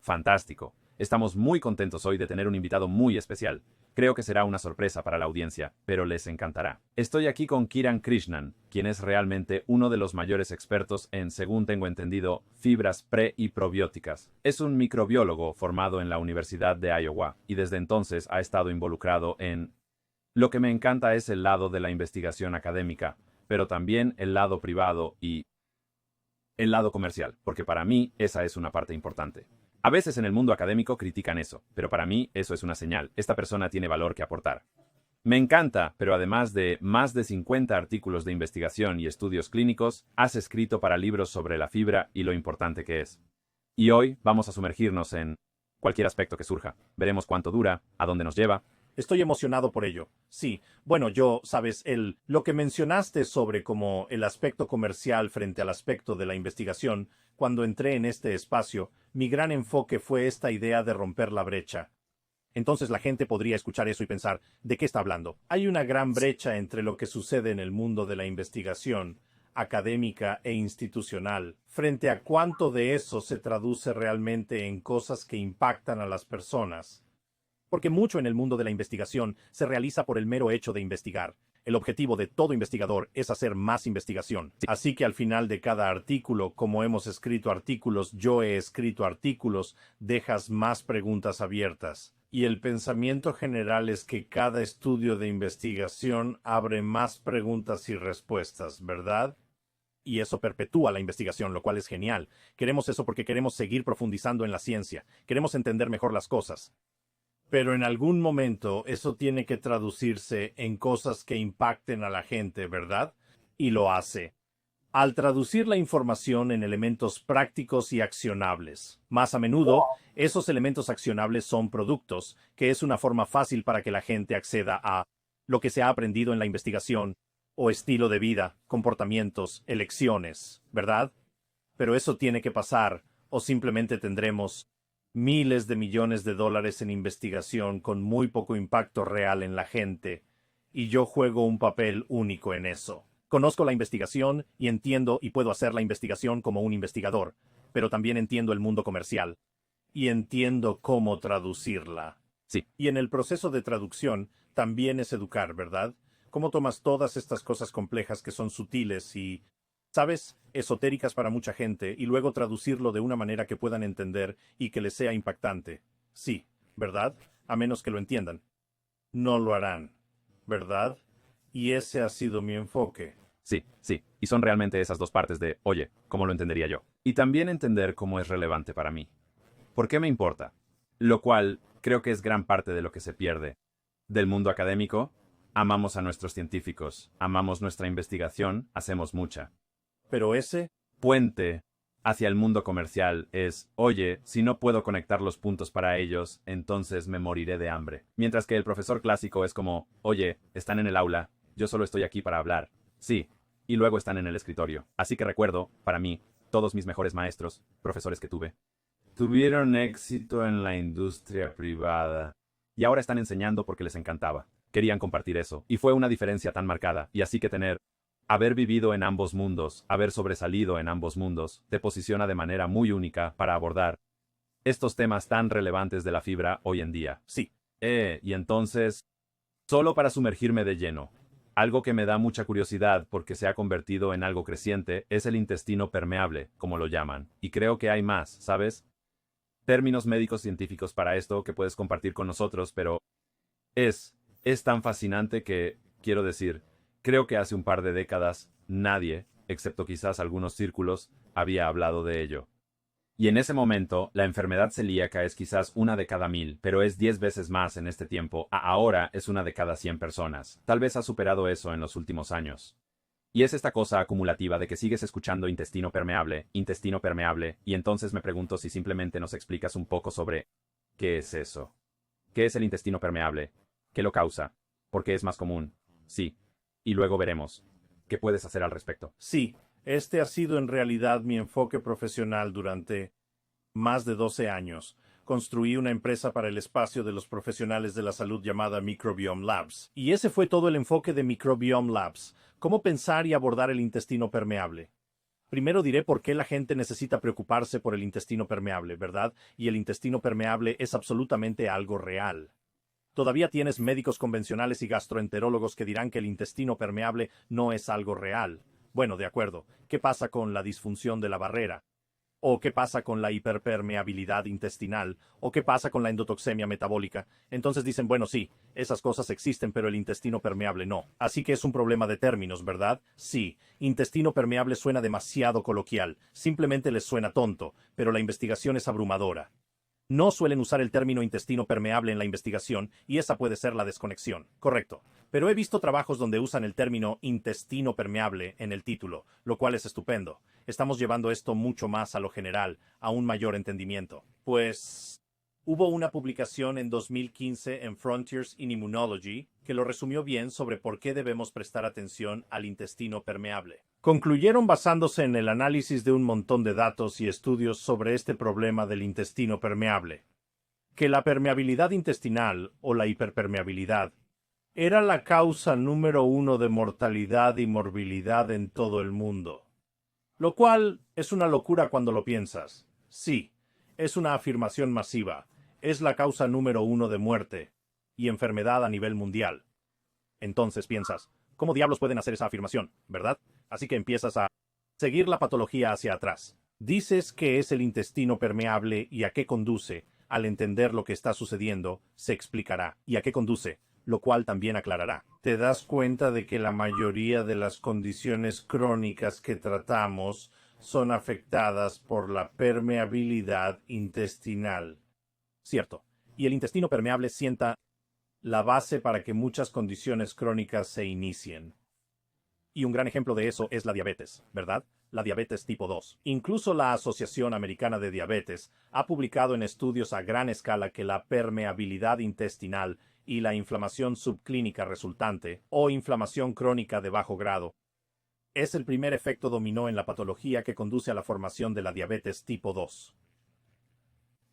Fantástico. Estamos muy contentos hoy de tener un invitado muy especial. Creo que será una sorpresa para la audiencia, pero les encantará. Estoy aquí con Kiran Krishnan, quien es realmente uno de los mayores expertos en, según tengo entendido, fibras pre y probióticas. Es un microbiólogo formado en la Universidad de Iowa y desde entonces ha estado involucrado en... Lo que me encanta es el lado de la investigación académica, pero también el lado privado y el lado comercial, porque para mí esa es una parte importante. A veces en el mundo académico critican eso, pero para mí eso es una señal. Esta persona tiene valor que aportar. Me encanta, pero además de más de 50 artículos de investigación y estudios clínicos, has escrito para libros sobre la fibra y lo importante que es. Y hoy vamos a sumergirnos en cualquier aspecto que surja. Veremos cuánto dura, a dónde nos lleva. Estoy emocionado por ello. Sí, bueno, sabes, lo que mencionaste sobre como el aspecto comercial frente al aspecto de la investigación, cuando entré en este espacio, mi gran enfoque fue esta idea de romper la brecha. Entonces la gente podría escuchar eso y pensar, ¿de qué está hablando? Hay una gran brecha entre lo que sucede en el mundo de la investigación académica e institucional, frente a cuánto de eso se traduce realmente en cosas que impactan a las personas. Porque mucho en el mundo de la investigación se realiza por el mero hecho de investigar. El objetivo de todo investigador es hacer más investigación. Sí. Así que al final de cada artículo, como hemos escrito artículos, yo he escrito artículos, dejas más preguntas abiertas. Y el pensamiento general es que cada estudio de investigación abre más preguntas y respuestas, ¿verdad? Y eso perpetúa la investigación, lo cual es genial. Queremos eso porque queremos seguir profundizando en la ciencia. Queremos entender mejor las cosas. Pero en algún momento eso tiene que traducirse en cosas que impacten a la gente, ¿verdad? Y lo hace. Al traducir la información en elementos prácticos y accionables. Más a menudo, esos elementos accionables son productos, que es una forma fácil para que la gente acceda a lo que se ha aprendido en la investigación, o estilo de vida, comportamientos, elecciones, ¿verdad? Pero eso tiene que pasar, o simplemente tendremos miles de millones de dólares en investigación con muy poco impacto real en la gente, y yo juego un papel único en eso. Conozco la investigación y entiendo y puedo hacer la investigación como un investigador, pero también entiendo el mundo comercial, y entiendo cómo traducirla. Sí. Y en el proceso de traducción también es educar, ¿verdad? ¿Cómo tomas todas estas cosas complejas que son sutiles y, sabes, esotéricas para mucha gente y luego traducirlo de una manera que puedan entender y que les sea impactante? Sí, ¿verdad? A menos que lo entiendan. No lo harán, ¿verdad? Y ese ha sido mi enfoque. Sí, sí. Y son realmente esas dos partes de, oye, ¿cómo lo entendería yo? Y también entender cómo es relevante para mí. ¿Por qué me importa? Lo cual creo que es gran parte de lo que se pierde. Del mundo académico, amamos a nuestros científicos, amamos nuestra investigación, hacemos mucha. Pero ese, Puente hacia el mundo comercial es, oye, si no puedo conectar los puntos para ellos, entonces me moriré de hambre. Mientras que el profesor clásico es como, oye, están en el aula, yo solo estoy aquí para hablar. Sí, y luego están en el escritorio. Así que recuerdo, para mí, todos mis mejores maestros, profesores que tuve, tuvieron éxito en la industria privada. Y ahora están enseñando porque les encantaba. Querían compartir eso. Y fue una diferencia tan marcada. Y así que haber vivido en ambos mundos, haber sobresalido en ambos mundos, te posiciona de manera muy única para abordar estos temas tan relevantes de la fibra hoy en día. sí. Y entonces, solo para sumergirme de lleno, algo que me da mucha curiosidad porque se ha convertido en algo creciente es el intestino permeable, como lo llaman. Y creo que hay más, ¿sabes? Términos médicos científicos para esto que puedes compartir con nosotros, pero es, es tan fascinante que, quiero decir, creo que hace un par de décadas nadie, excepto quizás algunos círculos, había hablado de ello. Y en ese momento, la enfermedad celíaca es quizás una de cada 1000, pero es 10 veces más en este tiempo. Ahora es una de cada 100 personas. Tal vez ha superado eso en los últimos años. Y es esta cosa acumulativa de que sigues escuchando intestino permeable, y entonces me pregunto si simplemente nos explicas un poco sobre ¿qué es eso? ¿Qué es el intestino permeable? ¿Qué lo causa? ¿Por qué es más común? Sí. Y luego veremos. ¿Qué puedes hacer al respecto? Sí, este ha sido en realidad mi enfoque profesional durante más de 12 años. Construí una empresa para el espacio de los profesionales de la salud llamada Microbiome Labs. Y ese fue todo el enfoque de Microbiome Labs. Cómo pensar y abordar el intestino permeable. Primero diré por qué la gente necesita preocuparse por el intestino permeable, ¿verdad? Y el intestino permeable es absolutamente algo real. Todavía tienes médicos convencionales y gastroenterólogos que dirán que el intestino permeable no es algo real. Bueno, de acuerdo. ¿Qué pasa con la disfunción de la barrera? ¿O qué pasa con la hiperpermeabilidad intestinal? ¿O qué pasa con la endotoxemia metabólica? Entonces dicen, bueno, sí, esas cosas existen, pero el intestino permeable no. Así que es un problema de términos, ¿verdad? Sí, intestino permeable suena demasiado coloquial, simplemente les suena tonto, pero la investigación es abrumadora. No suelen usar el término intestino permeable en la investigación y esa puede ser la desconexión. Correcto. Pero he visto trabajos donde usan el término intestino permeable en el título, lo cual es estupendo. Estamos llevando esto mucho más a lo general, a un mayor entendimiento. Pues hubo una publicación en 2015 en Frontiers in Immunology que lo resumió bien sobre por qué debemos prestar atención al intestino permeable. Concluyeron basándose en el análisis de un montón de datos y estudios sobre este problema del intestino permeable, que la permeabilidad intestinal o la hiperpermeabilidad era la causa número 1 de mortalidad y morbilidad en todo el mundo. Lo cual es una locura cuando lo piensas. Sí, es una afirmación masiva. Es la causa número 1 de muerte y enfermedad a nivel mundial. Entonces piensas, ¿cómo diablos pueden hacer esa afirmación, verdad? Así que empiezas a seguir la patología hacia atrás. Dices que es el intestino permeable y a qué conduce. Al entender lo que está sucediendo, se explicará. ¿Y a qué conduce? Lo cual también aclarará. Te das cuenta de que la mayoría de las condiciones crónicas que tratamos son afectadas por la permeabilidad intestinal. Cierto. Y el intestino permeable sienta la base para que muchas condiciones crónicas se inicien. Y un gran ejemplo de eso es la diabetes, ¿verdad? La diabetes tipo 2. Incluso la Asociación Americana de Diabetes ha publicado en estudios a gran escala que la permeabilidad intestinal y la inflamación subclínica resultante, o inflamación crónica de bajo grado, es el primer efecto dominó en la patología que conduce a la formación de la diabetes tipo 2.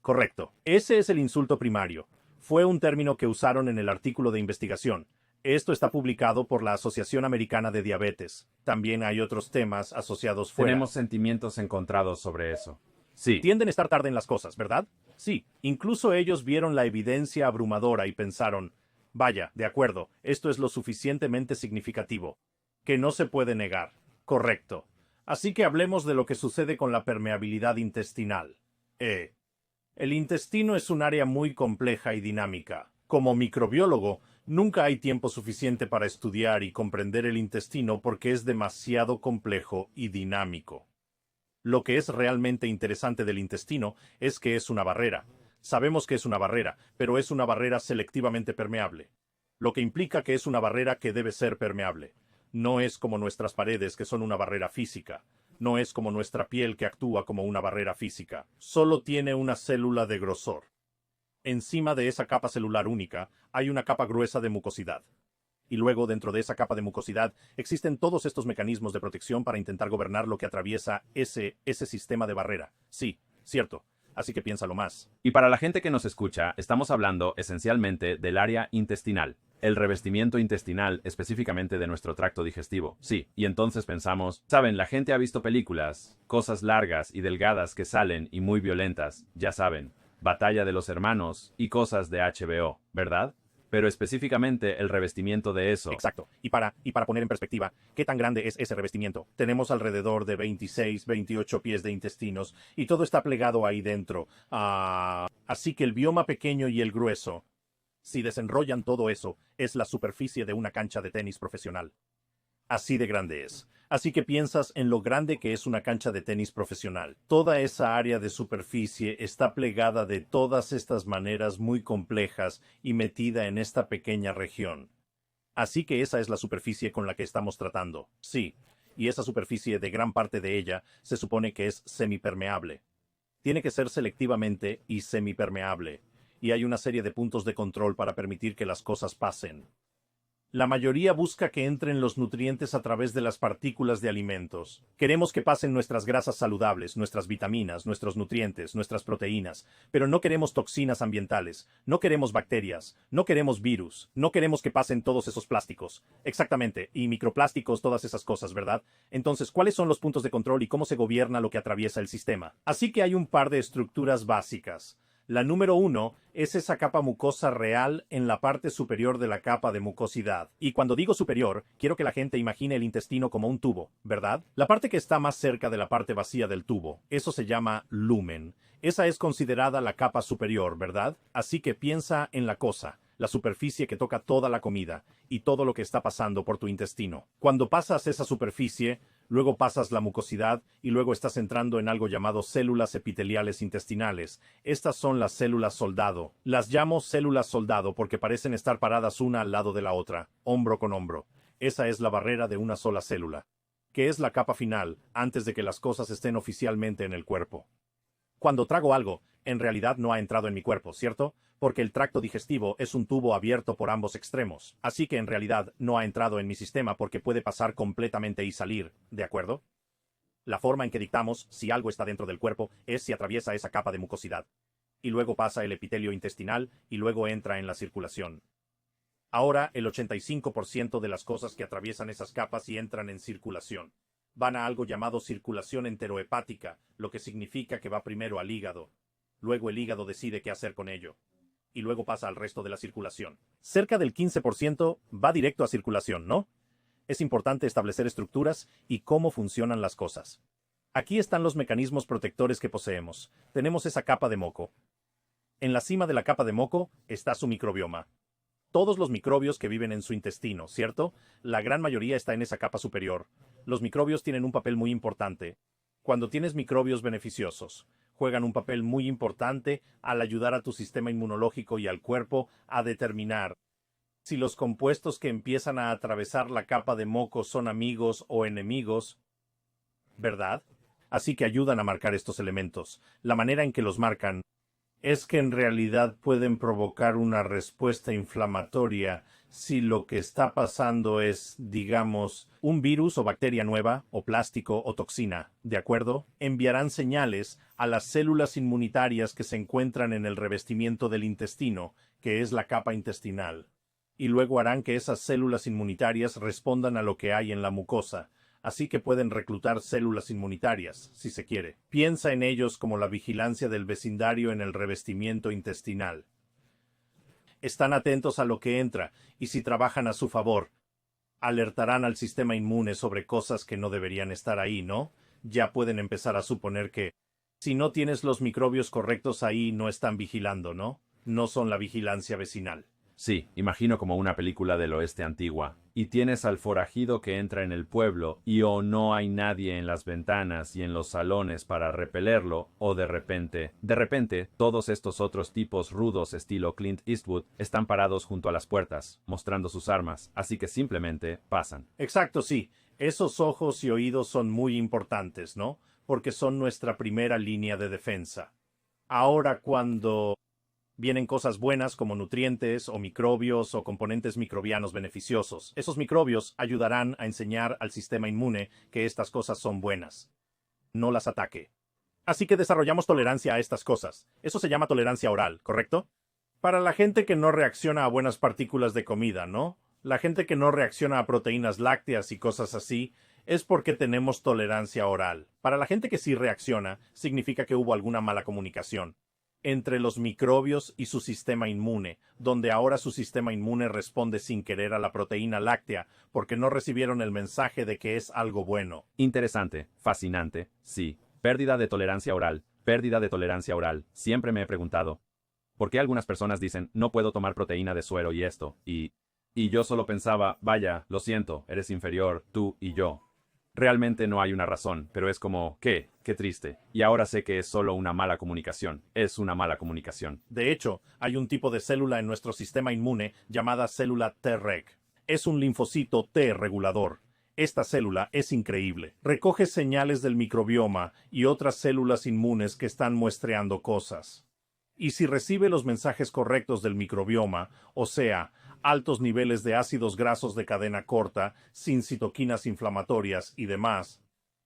Correcto. Ese es el insulto primario. Fue un término que usaron en el artículo de investigación. Esto está publicado por la Asociación Americana de Diabetes. También hay otros temas asociados fuera. Tenemos sentimientos encontrados sobre eso. Sí. Tienden a estar tarde en las cosas, ¿verdad? Sí. Incluso ellos vieron la evidencia abrumadora y pensaron, vaya, de acuerdo, esto es lo suficientemente significativo, que no se puede negar. Correcto. Así que hablemos de lo que sucede con la permeabilidad intestinal. El intestino es un área muy compleja y dinámica. Como microbiólogo, nunca hay tiempo suficiente para estudiar y comprender el intestino porque es demasiado complejo y dinámico. Lo que es realmente interesante del intestino es que es una barrera. Sabemos que es una barrera, pero es una barrera selectivamente permeable, lo que implica que es una barrera que debe ser permeable. No es como nuestras paredes, que son una barrera física. No es como nuestra piel, que actúa como una barrera física. Solo tiene una célula de grosor. Encima de esa capa celular única hay una capa gruesa de mucosidad. Y luego, dentro de esa capa de mucosidad, existen todos estos mecanismos de protección para intentar gobernar lo que atraviesa ese sistema de barrera. Sí, cierto. Así que piénsalo más. Y para la gente que nos escucha, estamos hablando esencialmente del área intestinal, el revestimiento intestinal específicamente de nuestro tracto digestivo. Sí, y entonces pensamos, saben, la gente ha visto películas, cosas largas y delgadas que salen y muy violentas, ya saben, Batalla de los Hermanos y cosas de HBO, ¿verdad? Pero específicamente el revestimiento de eso. Exacto. Y para poner en perspectiva, ¿qué tan grande es ese revestimiento? Tenemos alrededor de 26, 28 pies de intestinos y todo está plegado ahí dentro. Así que el bioma pequeño y el grueso, si desenrollan todo eso, es la superficie de una cancha de tenis profesional. Así de grande es. Así que piensas en lo grande que es una cancha de tenis profesional. Toda esa área de superficie está plegada de todas estas maneras muy complejas y metida en esta pequeña región. Así que esa es la superficie con la que estamos tratando. Sí, y esa superficie, de gran parte de ella, se supone que es semipermeable. Tiene que ser selectivamente y semipermeable. Y hay una serie de puntos de control para permitir que las cosas pasen. La mayoría busca que entren los nutrientes a través de las partículas de alimentos. Queremos que pasen nuestras grasas saludables, nuestras vitaminas, nuestros nutrientes, nuestras proteínas, pero no queremos toxinas ambientales, no queremos bacterias, no queremos virus, no queremos que pasen todos esos plásticos. Exactamente, y microplásticos, todas esas cosas, ¿verdad? Entonces, ¿cuáles son los puntos de control y cómo se gobierna lo que atraviesa el sistema? Así que hay un par de estructuras básicas. La número 1 es esa capa mucosa real en la parte superior de la capa de mucosidad. Y cuando digo superior, quiero que la gente imagine el intestino como un tubo, ¿verdad? La parte que está más cerca de la parte vacía del tubo, eso se llama lumen. Esa es considerada la capa superior, ¿verdad? Así que piensa en la cosa, la superficie que toca toda la comida y todo lo que está pasando por tu intestino. Cuando pasas esa superficie, luego pasas la mucosidad y luego estás entrando en algo llamado células epiteliales intestinales. Estas son las células soldado. Las llamo células soldado porque parecen estar paradas una al lado de la otra, hombro con hombro. Esa es la barrera de una sola célula, que es la capa final antes de que las cosas estén oficialmente en el cuerpo. Cuando trago algo, en realidad no ha entrado en mi cuerpo, ¿cierto? Porque el tracto digestivo es un tubo abierto por ambos extremos. Así que en realidad no ha entrado en mi sistema porque puede pasar completamente y salir, ¿de acuerdo? La forma en que dictamos si algo está dentro del cuerpo es si atraviesa esa capa de mucosidad. Y luego pasa el epitelio intestinal y luego entra en la circulación. Ahora el 85% de las cosas que atraviesan esas capas y entran en circulación van a algo llamado circulación enterohepática, lo que significa que va primero al hígado. Luego el hígado decide qué hacer con ello. Y luego pasa al resto de la circulación. Cerca del 15% va directo a circulación, ¿no? Es importante establecer estructuras y cómo funcionan las cosas. Aquí están los mecanismos protectores que poseemos. Tenemos esa capa de moco. En la cima de la capa de moco está su microbioma. Todos los microbios que viven en su intestino, ¿cierto? La gran mayoría está en esa capa superior. Los microbios tienen un papel muy importante. Cuando tienes microbios beneficiosos, juegan un papel muy importante al ayudar a tu sistema inmunológico y al cuerpo a determinar si los compuestos que empiezan a atravesar la capa de moco son amigos o enemigos, ¿verdad? Así que ayudan a marcar estos elementos. La manera en que los marcan es que en realidad pueden provocar una respuesta inflamatoria si lo que está pasando es, digamos, un virus o bacteria nueva, o plástico o toxina, ¿de acuerdo? Enviarán señales a las células inmunitarias que se encuentran en el revestimiento del intestino, que es la capa intestinal. Y luego harán que esas células inmunitarias respondan a lo que hay en la mucosa. Así que pueden reclutar células inmunitarias, si se quiere. Piensa en ellos como la vigilancia del vecindario en el revestimiento intestinal. Están atentos a lo que entra, y si trabajan a su favor, alertarán al sistema inmune sobre cosas que no deberían estar ahí, ¿no? Ya pueden empezar a suponer que, si no tienes los microbios correctos ahí, no están vigilando, ¿no? No son la vigilancia vecinal. Sí, imagino como una película del oeste antigua. Y tienes al forajido que entra en el pueblo y o no hay nadie en las ventanas y en los salones para repelerlo, o de repente, todos estos otros tipos rudos estilo Clint Eastwood están parados junto a las puertas, mostrando sus armas, así que simplemente pasan. Exacto, sí. Esos ojos y oídos son muy importantes, ¿no? Porque son nuestra primera línea de defensa. Ahora cuando vienen cosas buenas como nutrientes o microbios o componentes microbianos beneficiosos. Esos microbios ayudarán a enseñar al sistema inmune que estas cosas son buenas. No las ataque. Así que desarrollamos tolerancia a estas cosas. Eso se llama tolerancia oral, ¿correcto? Para la gente que no reacciona a buenas partículas de comida, ¿no? La gente que no reacciona a proteínas lácteas y cosas así, es porque tenemos tolerancia oral. Para la gente que sí reacciona, significa que hubo alguna mala comunicación entre los microbios y su sistema inmune, donde ahora su sistema inmune responde sin querer a la proteína láctea porque no recibieron el mensaje de que es algo bueno. Interesante, fascinante, sí. Pérdida de tolerancia oral, pérdida de tolerancia oral. Siempre me he preguntado, ¿por qué algunas personas dicen, no puedo tomar proteína de suero y esto? Y yo solo pensaba, vaya, lo siento, eres inferior, tú y yo. Realmente no hay una razón, pero es como, qué triste. Y ahora sé que es solo una mala comunicación. Es una mala comunicación. De hecho, hay un tipo de célula en nuestro sistema inmune llamada célula Treg. Es un linfocito T regulador. Esta célula es increíble. Recoge señales del microbioma y otras células inmunes que están muestreando cosas. Y si recibe los mensajes correctos del microbioma, o sea, altos niveles de ácidos grasos de cadena corta, sin citoquinas inflamatorias y demás,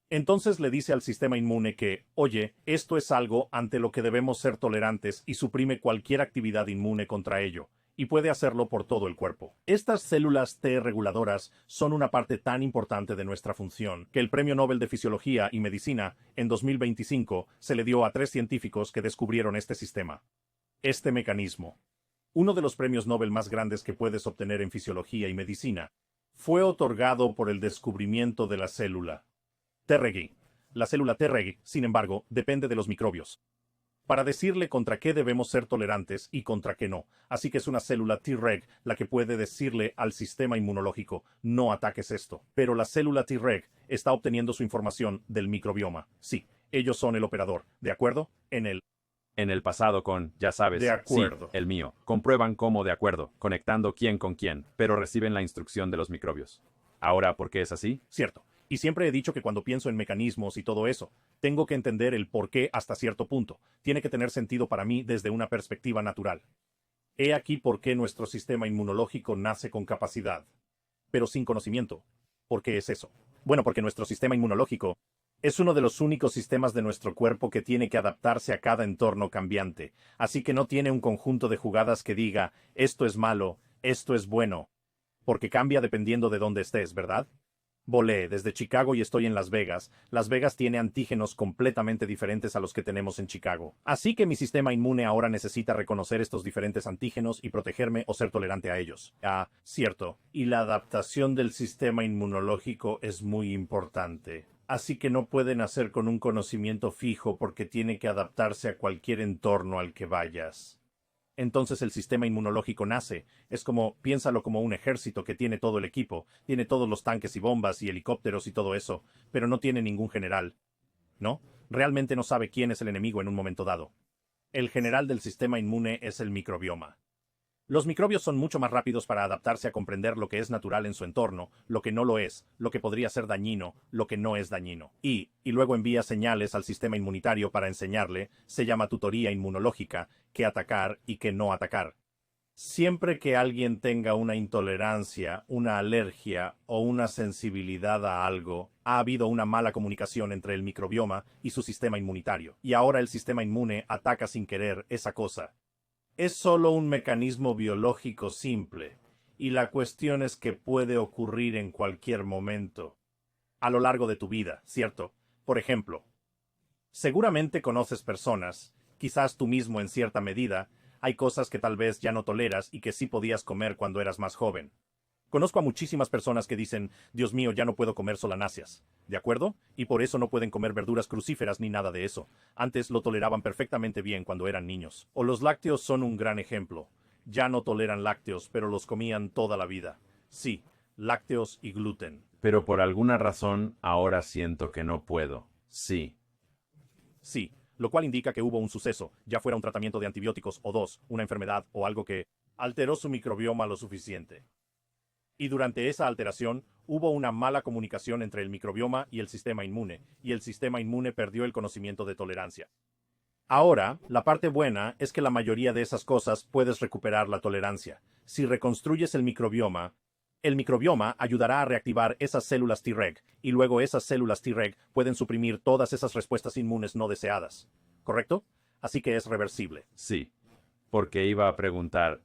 entonces le dice al sistema inmune que, oye, esto es algo ante lo que debemos ser tolerantes y suprime cualquier actividad inmune contra ello, y puede hacerlo por todo el cuerpo. Estas células T reguladoras son una parte tan importante de nuestra función que el Premio Nobel de Fisiología y Medicina en 2025 se le dio a 3 científicos que descubrieron este sistema. Este mecanismo, uno de los premios Nobel más grandes que puedes obtener en fisiología y medicina, fue otorgado por el descubrimiento de la célula Treg. La célula Treg, sin embargo, depende de los microbios para decirle contra qué debemos ser tolerantes y contra qué no. Así que es una célula Treg la que puede decirle al sistema inmunológico, no ataques esto. Pero la célula Treg está obteniendo su información del microbioma. Sí, ellos son el operador, ¿de acuerdo? En el pasado con, ya sabes, De acuerdo. sí, el mío. Comprueban cómo de acuerdo, conectando quién con quién, pero reciben la instrucción de los microbios. Ahora, ¿por qué es así? Cierto. Y siempre he dicho que cuando pienso en mecanismos y todo eso, tengo que entender el por qué hasta cierto punto. Tiene que tener sentido para mí desde una perspectiva natural. He aquí por qué nuestro sistema inmunológico nace con capacidad, pero sin conocimiento. ¿Por qué es eso? Bueno, porque nuestro sistema inmunológico es uno de los únicos sistemas de nuestro cuerpo que tiene que adaptarse a cada entorno cambiante, así que no tiene un conjunto de jugadas que diga, esto es malo, esto es bueno, porque cambia dependiendo de dónde estés, ¿verdad? Volé desde Chicago y estoy en Las Vegas. Las Vegas tiene antígenos completamente diferentes a los que tenemos en Chicago. Así que mi sistema inmune ahora necesita reconocer estos diferentes antígenos y protegerme o ser tolerante a ellos. Ah, cierto. Y la adaptación del sistema inmunológico es muy importante. Así que no pueden hacer con un conocimiento fijo porque tiene que adaptarse a cualquier entorno al que vayas. Entonces el sistema inmunológico nace. Es como, piénsalo como un ejército que tiene todo el equipo, tiene todos los tanques y bombas y helicópteros y todo eso, pero no tiene ningún general. ¿No? Realmente no sabe quién es el enemigo en un momento dado. El general del sistema inmune es el microbioma. Los microbios son mucho más rápidos para adaptarse a comprender lo que es natural en su entorno, lo que no lo es, lo que podría ser dañino, lo que no es dañino. Y luego envía señales al sistema inmunitario para enseñarle, se llama tutoría inmunológica, qué atacar y qué no atacar. Siempre que alguien tenga una intolerancia, una alergia o una sensibilidad a algo, ha habido una mala comunicación entre el microbioma y su sistema inmunitario. Y ahora el sistema inmune ataca sin querer esa cosa. Es solo un mecanismo biológico simple, y la cuestión es que puede ocurrir en cualquier momento. A lo largo de tu vida, ¿cierto? Por ejemplo, seguramente conoces personas, quizás tú mismo en cierta medida, hay cosas que tal vez ya no toleras y que sí podías comer cuando eras más joven. Conozco a muchísimas personas que dicen, Dios mío, ya no puedo comer solanáceas, ¿de acuerdo? Y por eso no pueden comer verduras crucíferas ni nada de eso. Antes lo toleraban perfectamente bien cuando eran niños. O los lácteos son un gran ejemplo. Ya no toleran lácteos, pero los comían toda la vida. Sí, lácteos y gluten. Pero por alguna razón ahora siento que no puedo. Sí. Sí, lo cual indica que hubo un suceso, ya fuera un tratamiento de antibióticos o dos, una enfermedad o algo que alteró su microbioma lo suficiente. Y durante esa alteración hubo una mala comunicación entre el microbioma y el sistema inmune, y el sistema inmune perdió el conocimiento de tolerancia. Ahora, la parte buena es que la mayoría de esas cosas puedes recuperar la tolerancia. Si reconstruyes el microbioma ayudará a reactivar esas células Treg, y luego esas células Treg pueden suprimir todas esas respuestas inmunes no deseadas. ¿Correcto? Así que es reversible. Sí. Porque iba a preguntar.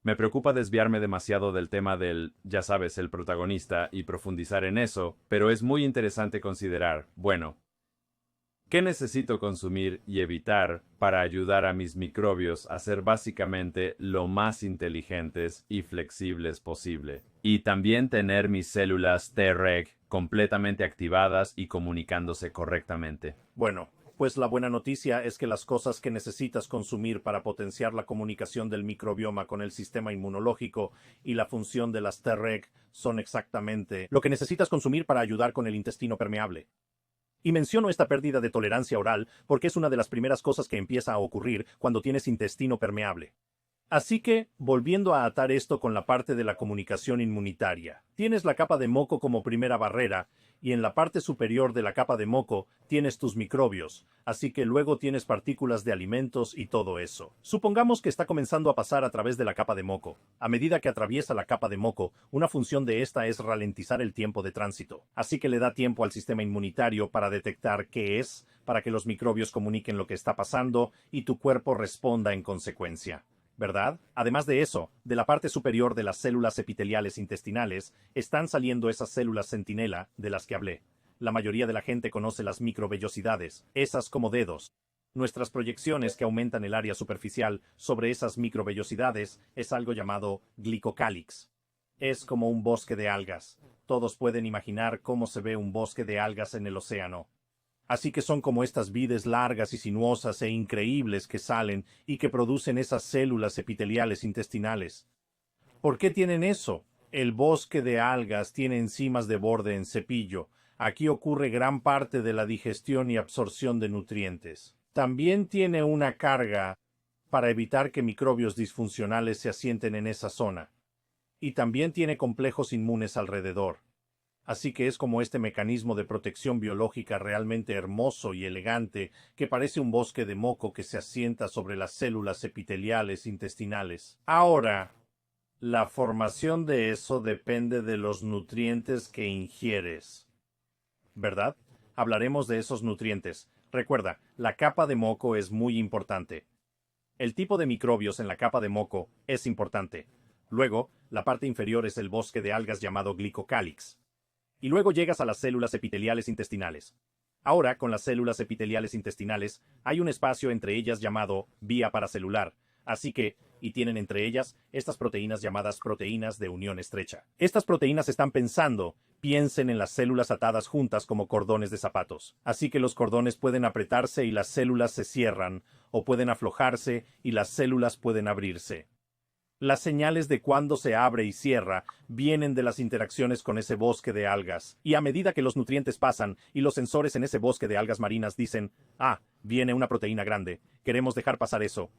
Me preocupa desviarme demasiado del tema del, ya sabes, el protagonista y profundizar en eso, pero es muy interesante considerar, bueno, ¿qué necesito consumir y evitar para ayudar a mis microbios a ser básicamente lo más inteligentes y flexibles posible? Y también tener mis células Treg completamente activadas y comunicándose correctamente. Bueno, pues la buena noticia es que las cosas que necesitas consumir para potenciar la comunicación del microbioma con el sistema inmunológico y la función de las Treg son exactamente lo que necesitas consumir para ayudar con el intestino permeable. Y menciono esta pérdida de tolerancia oral porque es una de las primeras cosas que empieza a ocurrir cuando tienes intestino permeable. Así que, volviendo a atar esto con la parte de la comunicación inmunitaria, tienes la capa de moco como primera barrera, Y en la parte superior de la capa de moco tienes tus microbios, así que luego tienes partículas de alimentos y todo eso. Supongamos que está comenzando a pasar a través de la capa de moco. A medida que atraviesa la capa de moco, una función de esta es ralentizar el tiempo de tránsito. Así que le da tiempo al sistema inmunitario para detectar qué es, para que los microbios comuniquen lo que está pasando y tu cuerpo responda en consecuencia. ¿Verdad? Además de eso, de la parte superior de las células epiteliales intestinales están saliendo esas células centinela de las que hablé. La mayoría de la gente conoce las microvellosidades, esas como dedos. Nuestras proyecciones que aumentan el área superficial sobre esas microvellosidades es algo llamado glicocálix. Es como un bosque de algas. Todos pueden imaginar cómo se ve un bosque de algas en el océano. Así que son como estas vides largas y sinuosas e increíbles que salen y que producen esas células epiteliales intestinales. ¿Por qué tienen eso? El bosque de algas tiene enzimas de borde en cepillo. Aquí ocurre gran parte de la digestión y absorción de nutrientes. También tiene una carga para evitar que microbios disfuncionales se asienten en esa zona. Y también tiene complejos inmunes alrededor. Así que es como este mecanismo de protección biológica realmente hermoso y elegante que parece un bosque de moco que se asienta sobre las células epiteliales intestinales. Ahora, la formación de eso depende de los nutrientes que ingieres. ¿Verdad? Hablaremos de esos nutrientes. Recuerda, la capa de moco es muy importante. El tipo de microbios en la capa de moco es importante. Luego, la parte inferior es el bosque de algas llamado glicocálix. Y luego llegas a las células epiteliales intestinales. Ahora, con las células epiteliales intestinales, hay un espacio entre ellas llamado vía paracelular. Así que, y tienen entre ellas estas proteínas llamadas proteínas de unión estrecha. Estas proteínas están piensen en las células atadas juntas como cordones de zapatos. Así que los cordones pueden apretarse y las células se cierran, o pueden aflojarse y las células pueden abrirse. Las señales de cuándo se abre y cierra vienen de las interacciones con ese bosque de algas. Y a medida que los nutrientes pasan y los sensores en ese bosque de algas marinas dicen, viene una proteína grande, queremos dejar pasar eso,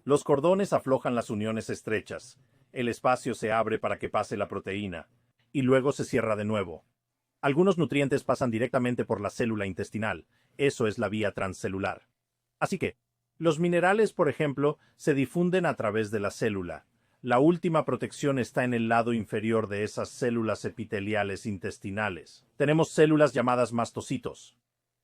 los cordones aflojan las uniones estrechas. El espacio se abre para que pase la proteína. Y luego se cierra de nuevo. Algunos nutrientes pasan directamente por la célula intestinal. Eso es la vía transcelular. Así que, los minerales, por ejemplo, se difunden a través de la célula. La última protección está en el lado inferior de esas células epiteliales intestinales. Tenemos células llamadas mastocitos.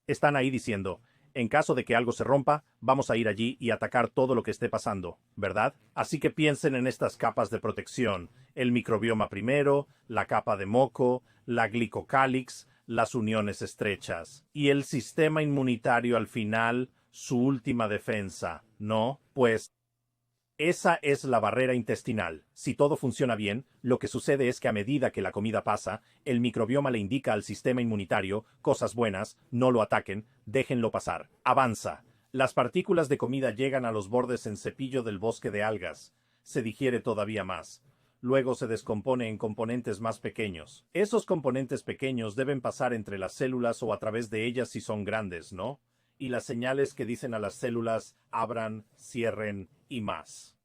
Están ahí diciendo, en caso de que algo se rompa, vamos a ir allí y atacar todo lo que esté pasando, ¿verdad? Así que piensen en estas capas de protección. El microbioma primero, la capa de moco, la glicocálix, las uniones estrechas. Y el sistema inmunitario al final, su última defensa, ¿no? Pues esa es la barrera intestinal. Si todo funciona bien, lo que sucede es que a medida que la comida pasa, el microbioma le indica al sistema inmunitario cosas buenas, no lo ataquen, déjenlo pasar. Avanza. Las partículas de comida llegan a los bordes en cepillo del bosque de algas. Se digiere todavía más. Luego se descompone en componentes más pequeños. Esos componentes pequeños deben pasar entre las células o a través de ellas si son grandes, ¿no? Y las señales que dicen a las células abran, cierren y más.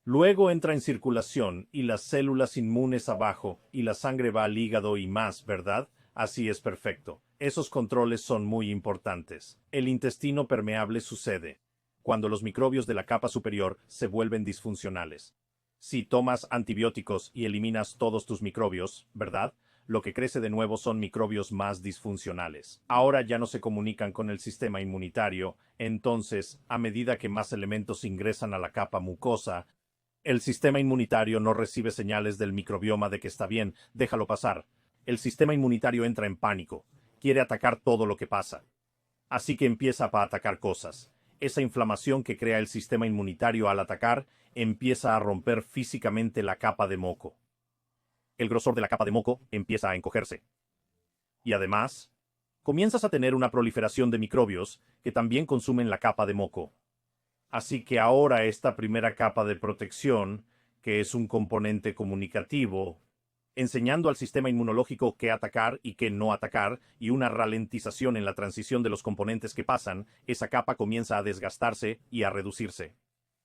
Luego entra en circulación y las células inmunes abajo y la sangre va al hígado y más, ¿verdad? Así es perfecto. Esos controles son muy importantes. El intestino permeable sucede cuando los microbios de la capa superior se vuelven disfuncionales. Si tomas antibióticos y eliminas todos tus microbios, ¿verdad? Lo que crece de nuevo son microbios más disfuncionales. Ahora ya no se comunican con el sistema inmunitario, entonces, a medida que más elementos ingresan a la capa mucosa, el sistema inmunitario no recibe señales del microbioma de que está bien, déjalo pasar. El sistema inmunitario entra en pánico, quiere atacar todo lo que pasa. Así que empieza a atacar cosas. Esa inflamación que crea el sistema inmunitario al atacar empieza a romper físicamente la capa de moco. El grosor de la capa de moco empieza a encogerse. Y además, comienzas a tener una proliferación de microbios que también consumen la capa de moco. Así que ahora esta primera capa de protección, que es un componente comunicativo, enseñando al sistema inmunológico qué atacar y qué no atacar, y una ralentización en la transición de los componentes que pasan, esa capa comienza a desgastarse y a reducirse.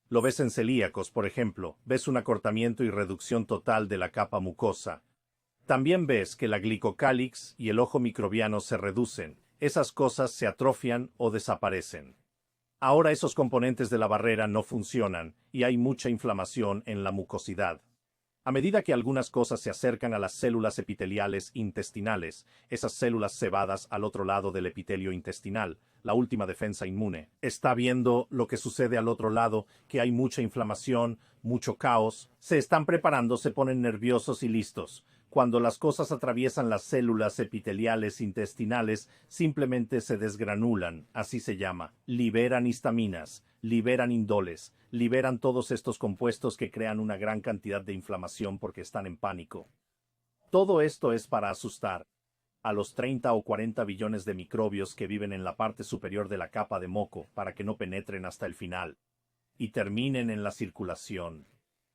Lo ves en celíacos, por ejemplo. Ves un acortamiento y reducción total de la capa mucosa. También ves que la glicocálix y el ojo microbiano se reducen. Esas cosas se atrofian o desaparecen. Ahora esos componentes de la barrera no funcionan y hay mucha inflamación en la mucosidad. A medida que algunas cosas se acercan a las células epiteliales intestinales, esas células cebadas al otro lado del epitelio intestinal, la última defensa inmune, está viendo lo que sucede al otro lado, que hay mucha inflamación, mucho caos, se están preparando, se ponen nerviosos y listos. Cuando las cosas atraviesan las células epiteliales intestinales, simplemente se desgranulan, así se llama. Liberan histaminas, liberan indoles, liberan todos estos compuestos que crean una gran cantidad de inflamación porque están en pánico. Todo esto es para asustar a los 30 o 40 billones de microbios que viven en la parte superior de la capa de moco para que no penetren hasta el final y terminen en la circulación.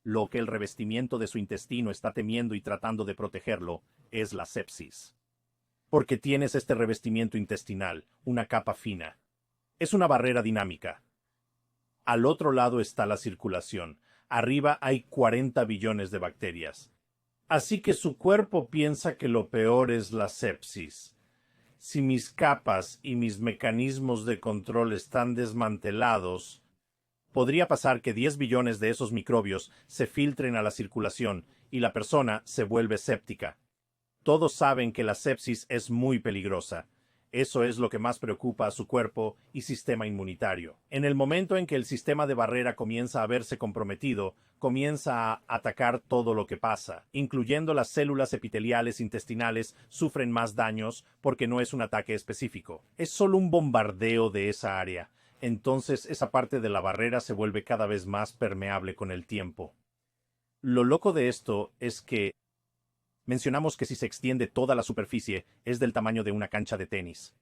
Lo que el revestimiento de su intestino está temiendo y tratando de protegerlo es la sepsis. Porque tienes este revestimiento intestinal, una capa fina. Es una barrera dinámica. Al otro lado está la circulación. Arriba hay 40 billones de bacterias. Así que su cuerpo piensa que lo peor es la sepsis. Si mis capas y mis mecanismos de control están desmantelados, podría pasar que 10 billones de esos microbios se filtren a la circulación y la persona se vuelve séptica. Todos saben que la sepsis es muy peligrosa. Eso es lo que más preocupa a su cuerpo y sistema inmunitario. En el momento en que el sistema de barrera comienza a verse comprometido, comienza a atacar todo lo que pasa, incluyendo las células epiteliales intestinales, sufren más daños porque no es un ataque específico. Es solo un bombardeo de esa área. Entonces esa parte de la barrera se vuelve cada vez más permeable con el tiempo. Lo loco de esto es que mencionamos que si se extiende toda la superficie es del tamaño de una cancha de tenis.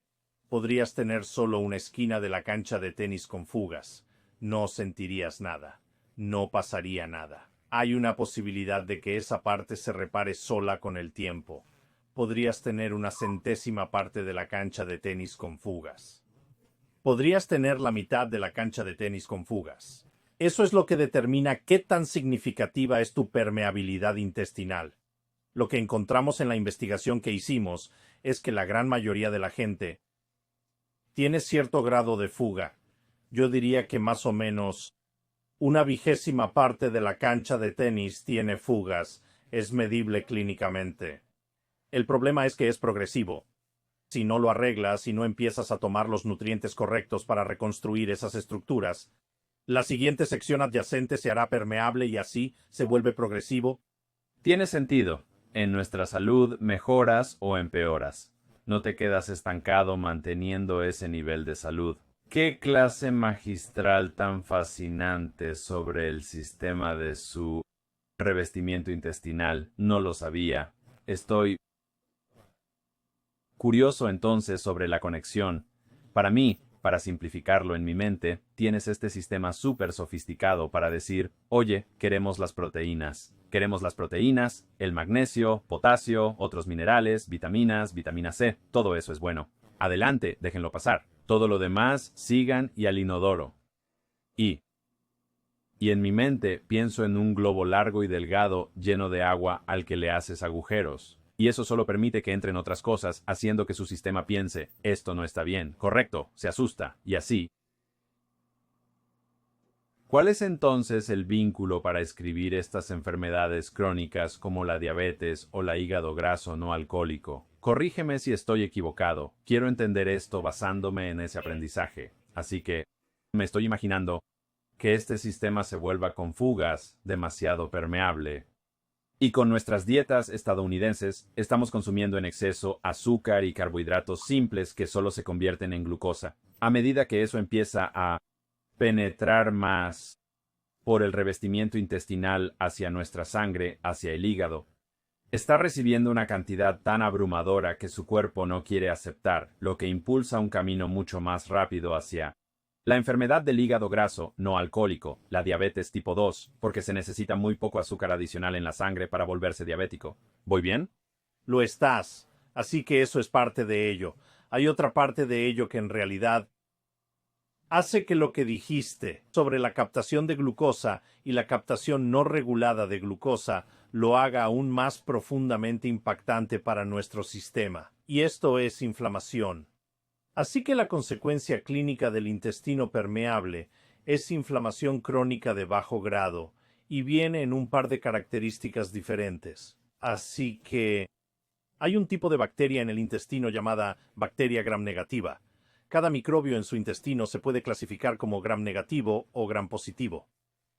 Podrías tener solo una esquina de la cancha de tenis con fugas. No sentirías nada. No pasaría nada. Hay una posibilidad de que esa parte se repare sola con el tiempo. Podrías tener una centésima parte de la cancha de tenis con fugas. Podrías tener la mitad de la cancha de tenis con fugas. Eso es lo que determina qué tan significativa es tu permeabilidad intestinal. Lo que encontramos en la investigación que hicimos es que la gran mayoría de la gente tiene cierto grado de fuga. Yo diría que más o menos una 20ª parte de la cancha de tenis tiene fugas. Es medible clínicamente. El problema es que es progresivo. Si no lo arreglas y no empiezas a tomar los nutrientes correctos para reconstruir esas estructuras, la siguiente sección adyacente se hará permeable y así se vuelve progresivo. Tiene sentido. En nuestra salud mejoras o empeoras. No te quedas estancado manteniendo ese nivel de salud. ¡Qué clase magistral tan fascinante sobre el sistema de su revestimiento intestinal! No lo sabía. Estoy curioso entonces sobre la conexión. Para mí, para simplificarlo en mi mente, tienes este sistema súper sofisticado para decir, oye, queremos las proteínas. Queremos las proteínas, el magnesio, potasio, otros minerales, vitaminas, vitamina C, todo eso es bueno. Adelante, déjenlo pasar. Todo lo demás, sigan y al inodoro. Y en mi mente pienso en un globo largo y delgado lleno de agua al que le haces agujeros. Y eso solo permite que entren otras cosas, haciendo que su sistema piense, esto no está bien, correcto, se asusta, y así. ¿Cuál es entonces el vínculo para escribir estas enfermedades crónicas como la diabetes o la hígado graso no alcohólico? Corrígeme si estoy equivocado. Quiero entender esto basándome en ese aprendizaje. Así que me estoy imaginando que este sistema se vuelva con fugas, demasiado permeable. Y con nuestras dietas estadounidenses, estamos consumiendo en exceso azúcar y carbohidratos simples que solo se convierten en glucosa. A medida que eso empieza a penetrar más por el revestimiento intestinal hacia nuestra sangre, hacia el hígado, está recibiendo una cantidad tan abrumadora que su cuerpo no quiere aceptar, lo que impulsa un camino mucho más rápido hacia la enfermedad del hígado graso no alcohólico, la diabetes tipo 2, porque se necesita muy poco azúcar adicional en la sangre para volverse diabético. ¿Voy bien? Lo estás. Así que eso es parte de ello. Hay otra parte de ello que en realidad hace que lo que dijiste sobre la captación de glucosa y la captación no regulada de glucosa lo haga aún más profundamente impactante para nuestro sistema. Y esto es inflamación. Así que la consecuencia clínica del intestino permeable es inflamación crónica de bajo grado y viene en un par de características diferentes. Así que hay un tipo de bacteria en el intestino llamada bacteria gram negativa. Cada microbio en su intestino se puede clasificar como gram negativo o gram positivo.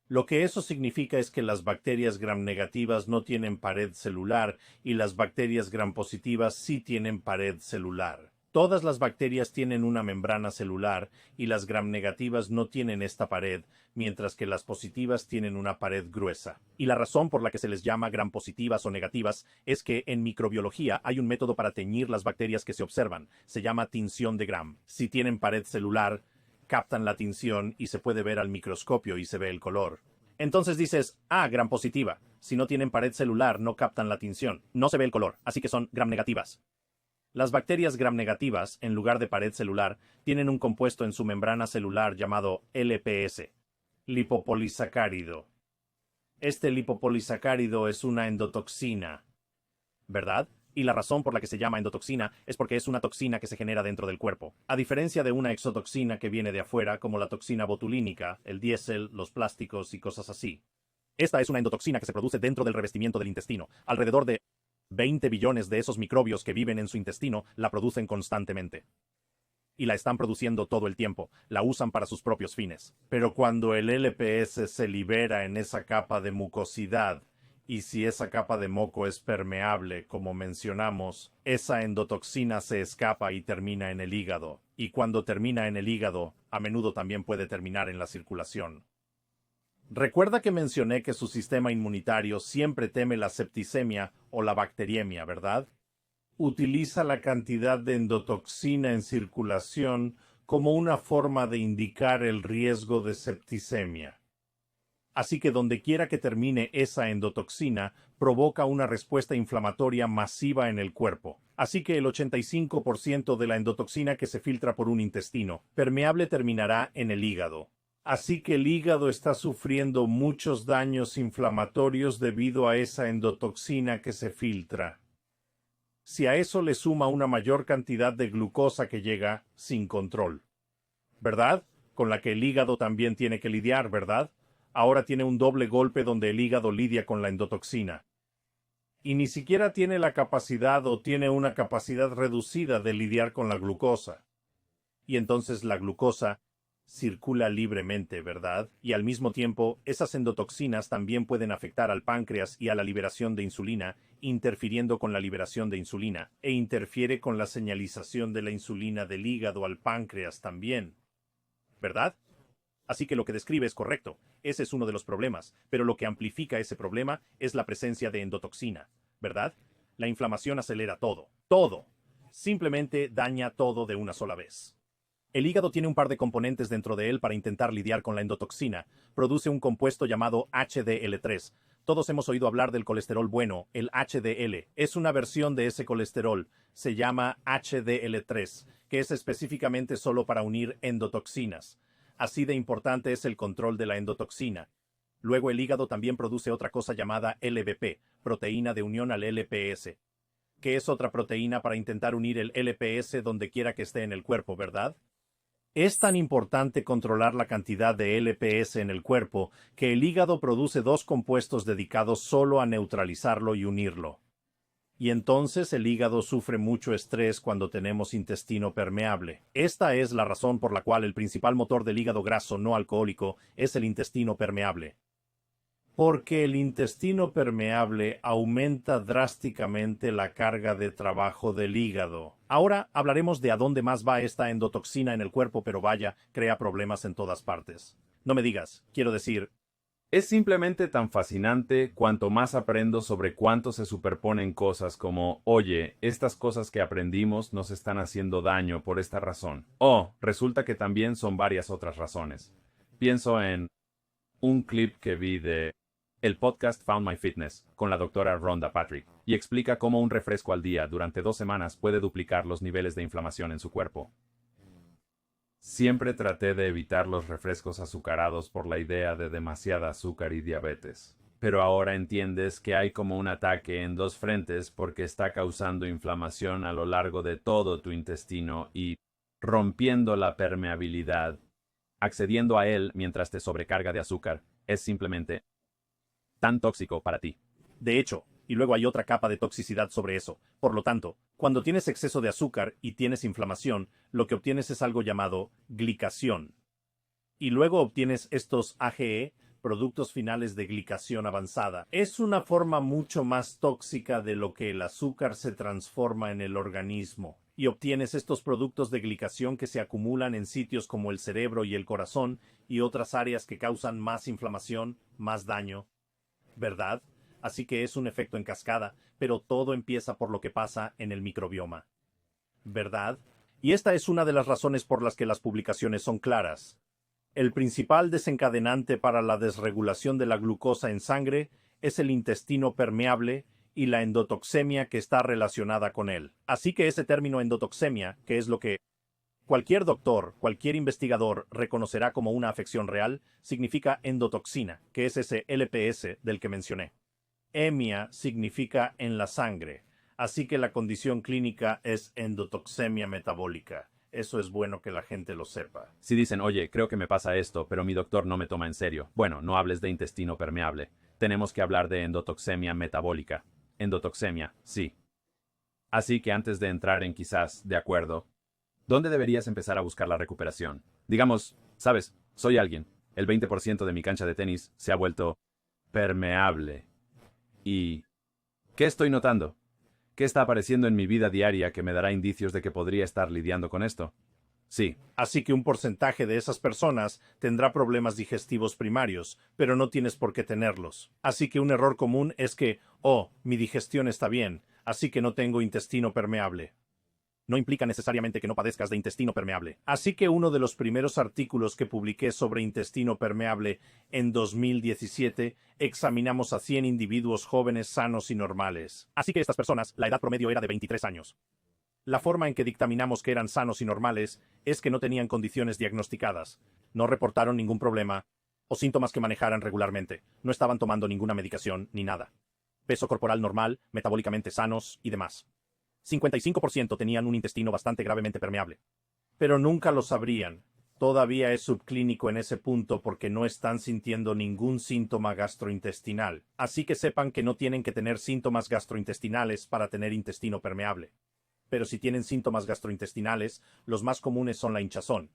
Lo que eso significa es que las bacterias gram negativas no tienen pared celular y las bacterias gram positivas sí tienen pared celular. Todas las bacterias tienen una membrana celular y las gram negativas no tienen esta pared, mientras que las positivas tienen una pared gruesa. Y la razón por la que se les llama gram positivas o negativas es que en microbiología hay un método para teñir las bacterias que se observan. Se llama tinción de gram. Si tienen pared celular, captan la tinción y se puede ver al microscopio y se ve el color. Entonces dices, gram positiva. Si no tienen pared celular, no captan la tinción. No se ve el color, así que son gram negativas. Las bacterias gram negativas, en lugar de pared celular, tienen un compuesto en su membrana celular llamado LPS, lipopolisacárido. Este lipopolisacárido es una endotoxina, ¿verdad? Y la razón por la que se llama endotoxina es porque es una toxina que se genera dentro del cuerpo. A diferencia de una exotoxina que viene de afuera, como la toxina botulínica, el diésel, los plásticos y cosas así. Esta es una endotoxina que se produce dentro del revestimiento del intestino. Alrededor de 20 billones de esos microbios que viven en su intestino la producen constantemente. Y la están produciendo todo el tiempo, la usan para sus propios fines. Pero cuando el LPS se libera en esa capa de mucosidad, y si esa capa de moco es permeable, como mencionamos, esa endotoxina se escapa y termina en el hígado. Y cuando termina en el hígado, a menudo también puede terminar en la circulación. Recuerda que mencioné que su sistema inmunitario siempre teme la septicemia o la bacteriemia, ¿verdad? Utiliza la cantidad de endotoxina en circulación como una forma de indicar el riesgo de septicemia. Así que donde quiera que termine esa endotoxina, provoca una respuesta inflamatoria masiva en el cuerpo. Así que el 85% de la endotoxina que se filtra por un intestino permeable terminará en el hígado. Así que el hígado está sufriendo muchos daños inflamatorios debido a esa endotoxina que se filtra. Si a eso le suma una mayor cantidad de glucosa que llega sin control, ¿verdad? Con la que el hígado también tiene que lidiar, ¿verdad? Ahora tiene un doble golpe donde el hígado lidia con la endotoxina. Y ni siquiera tiene la capacidad o tiene una capacidad reducida de lidiar con la glucosa. Y entonces la glucosa circula libremente, ¿verdad? Y al mismo tiempo, esas endotoxinas también pueden afectar al páncreas y a la liberación de insulina, interfiriendo con la liberación de insulina, e interfiere con la señalización de la insulina del hígado al páncreas también, ¿verdad? Así que lo que describe es correcto. Ese es uno de los problemas, pero lo que amplifica ese problema es la presencia de endotoxina, ¿verdad? La inflamación acelera todo. Todo. Simplemente daña todo de una sola vez. El hígado tiene un par de componentes dentro de él para intentar lidiar con la endotoxina. Produce un compuesto llamado HDL3. Todos hemos oído hablar del colesterol bueno, el HDL. Es una versión de ese colesterol. Se llama HDL3, que es específicamente solo para unir endotoxinas. Así de importante es el control de la endotoxina. Luego el hígado también produce otra cosa llamada LBP, proteína de unión al LPS, que es otra proteína para intentar unir el LPS donde quiera que esté en el cuerpo, ¿verdad? Es tan importante controlar la cantidad de LPS en el cuerpo que el hígado produce dos compuestos dedicados solo a neutralizarlo y unirlo. Y entonces el hígado sufre mucho estrés cuando tenemos intestino permeable. Esta es la razón por la cual el principal motor del hígado graso no alcohólico es el intestino permeable. Porque el intestino permeable aumenta drásticamente la carga de trabajo del hígado. Ahora hablaremos de a dónde más va esta endotoxina en el cuerpo, pero vaya, crea problemas en todas partes. No me digas, quiero decir, es simplemente tan fascinante cuanto más aprendo sobre cuánto se superponen cosas como, oye, estas cosas que aprendimos nos están haciendo daño por esta razón. Oh, resulta que también son varias otras razones. Pienso en un clip que vi de el podcast Found My Fitness con la doctora Rhonda Patrick y explica cómo un refresco al día durante 2 semanas puede duplicar los niveles de inflamación en su cuerpo. Siempre traté de evitar los refrescos azucarados por la idea de demasiada azúcar y diabetes. Pero ahora entiendes que hay como un ataque en dos frentes porque está causando inflamación a lo largo de todo tu intestino y rompiendo la permeabilidad. Accediendo a él mientras te sobrecarga de azúcar es simplemente tan tóxico para ti. De hecho, y luego hay otra capa de toxicidad sobre eso. Por lo tanto, cuando tienes exceso de azúcar y tienes inflamación, lo que obtienes es algo llamado glicación. Y luego obtienes estos AGE, productos finales de glicación avanzada. Es una forma mucho más tóxica de lo que el azúcar se transforma en el organismo. Y obtienes estos productos de glicación que se acumulan en sitios como el cerebro y el corazón y otras áreas que causan más inflamación, más daño. ¿Verdad? Así que es un efecto en cascada, pero todo empieza por lo que pasa en el microbioma. ¿Verdad? Y esta es una de las razones por las que las publicaciones son claras. El principal desencadenante para la desregulación de la glucosa en sangre es el intestino permeable y la endotoxemia que está relacionada con él. Así que ese término endotoxemia, que es lo que cualquier doctor, cualquier investigador reconocerá como una afección real, significa endotoxina, que es ese LPS del que mencioné. Emia significa en la sangre, así que la condición clínica es endotoxemia metabólica. Eso es bueno que la gente lo sepa. Si dicen, oye, creo que me pasa esto, pero mi doctor no me toma en serio. Bueno, no hables de intestino permeable. Tenemos que hablar de endotoxemia metabólica. Endotoxemia, sí. Así que antes de entrar en quizás, de acuerdo, ¿dónde deberías empezar a buscar la recuperación? Digamos, sabes, soy alguien. El 20% de mi cancha de tenis se ha vuelto permeable. ¿Y qué estoy notando? ¿Qué está apareciendo en mi vida diaria que me dará indicios de que podría estar lidiando con esto? Sí. Así que un porcentaje de esas personas tendrá problemas digestivos primarios, pero no tienes por qué tenerlos. Así que un error común es que, oh, mi digestión está bien, así que no tengo intestino permeable. No implica necesariamente que no padezcas de intestino permeable. Así que uno de los primeros artículos que publiqué sobre intestino permeable en 2017 examinamos a 100 individuos jóvenes sanos y normales. Así que estas personas, la edad promedio era de 23 años. La forma en que dictaminamos que eran sanos y normales es que no tenían condiciones diagnosticadas, no reportaron ningún problema o síntomas que manejaran regularmente, no estaban tomando ninguna medicación ni nada. Peso corporal normal, metabólicamente sanos y demás. 55% tenían un intestino bastante gravemente permeable. Pero nunca lo sabrían. Todavía es subclínico en ese punto porque no están sintiendo ningún síntoma gastrointestinal. Así que sepan que no tienen que tener síntomas gastrointestinales para tener intestino permeable. Pero si tienen síntomas gastrointestinales, los más comunes son la hinchazón,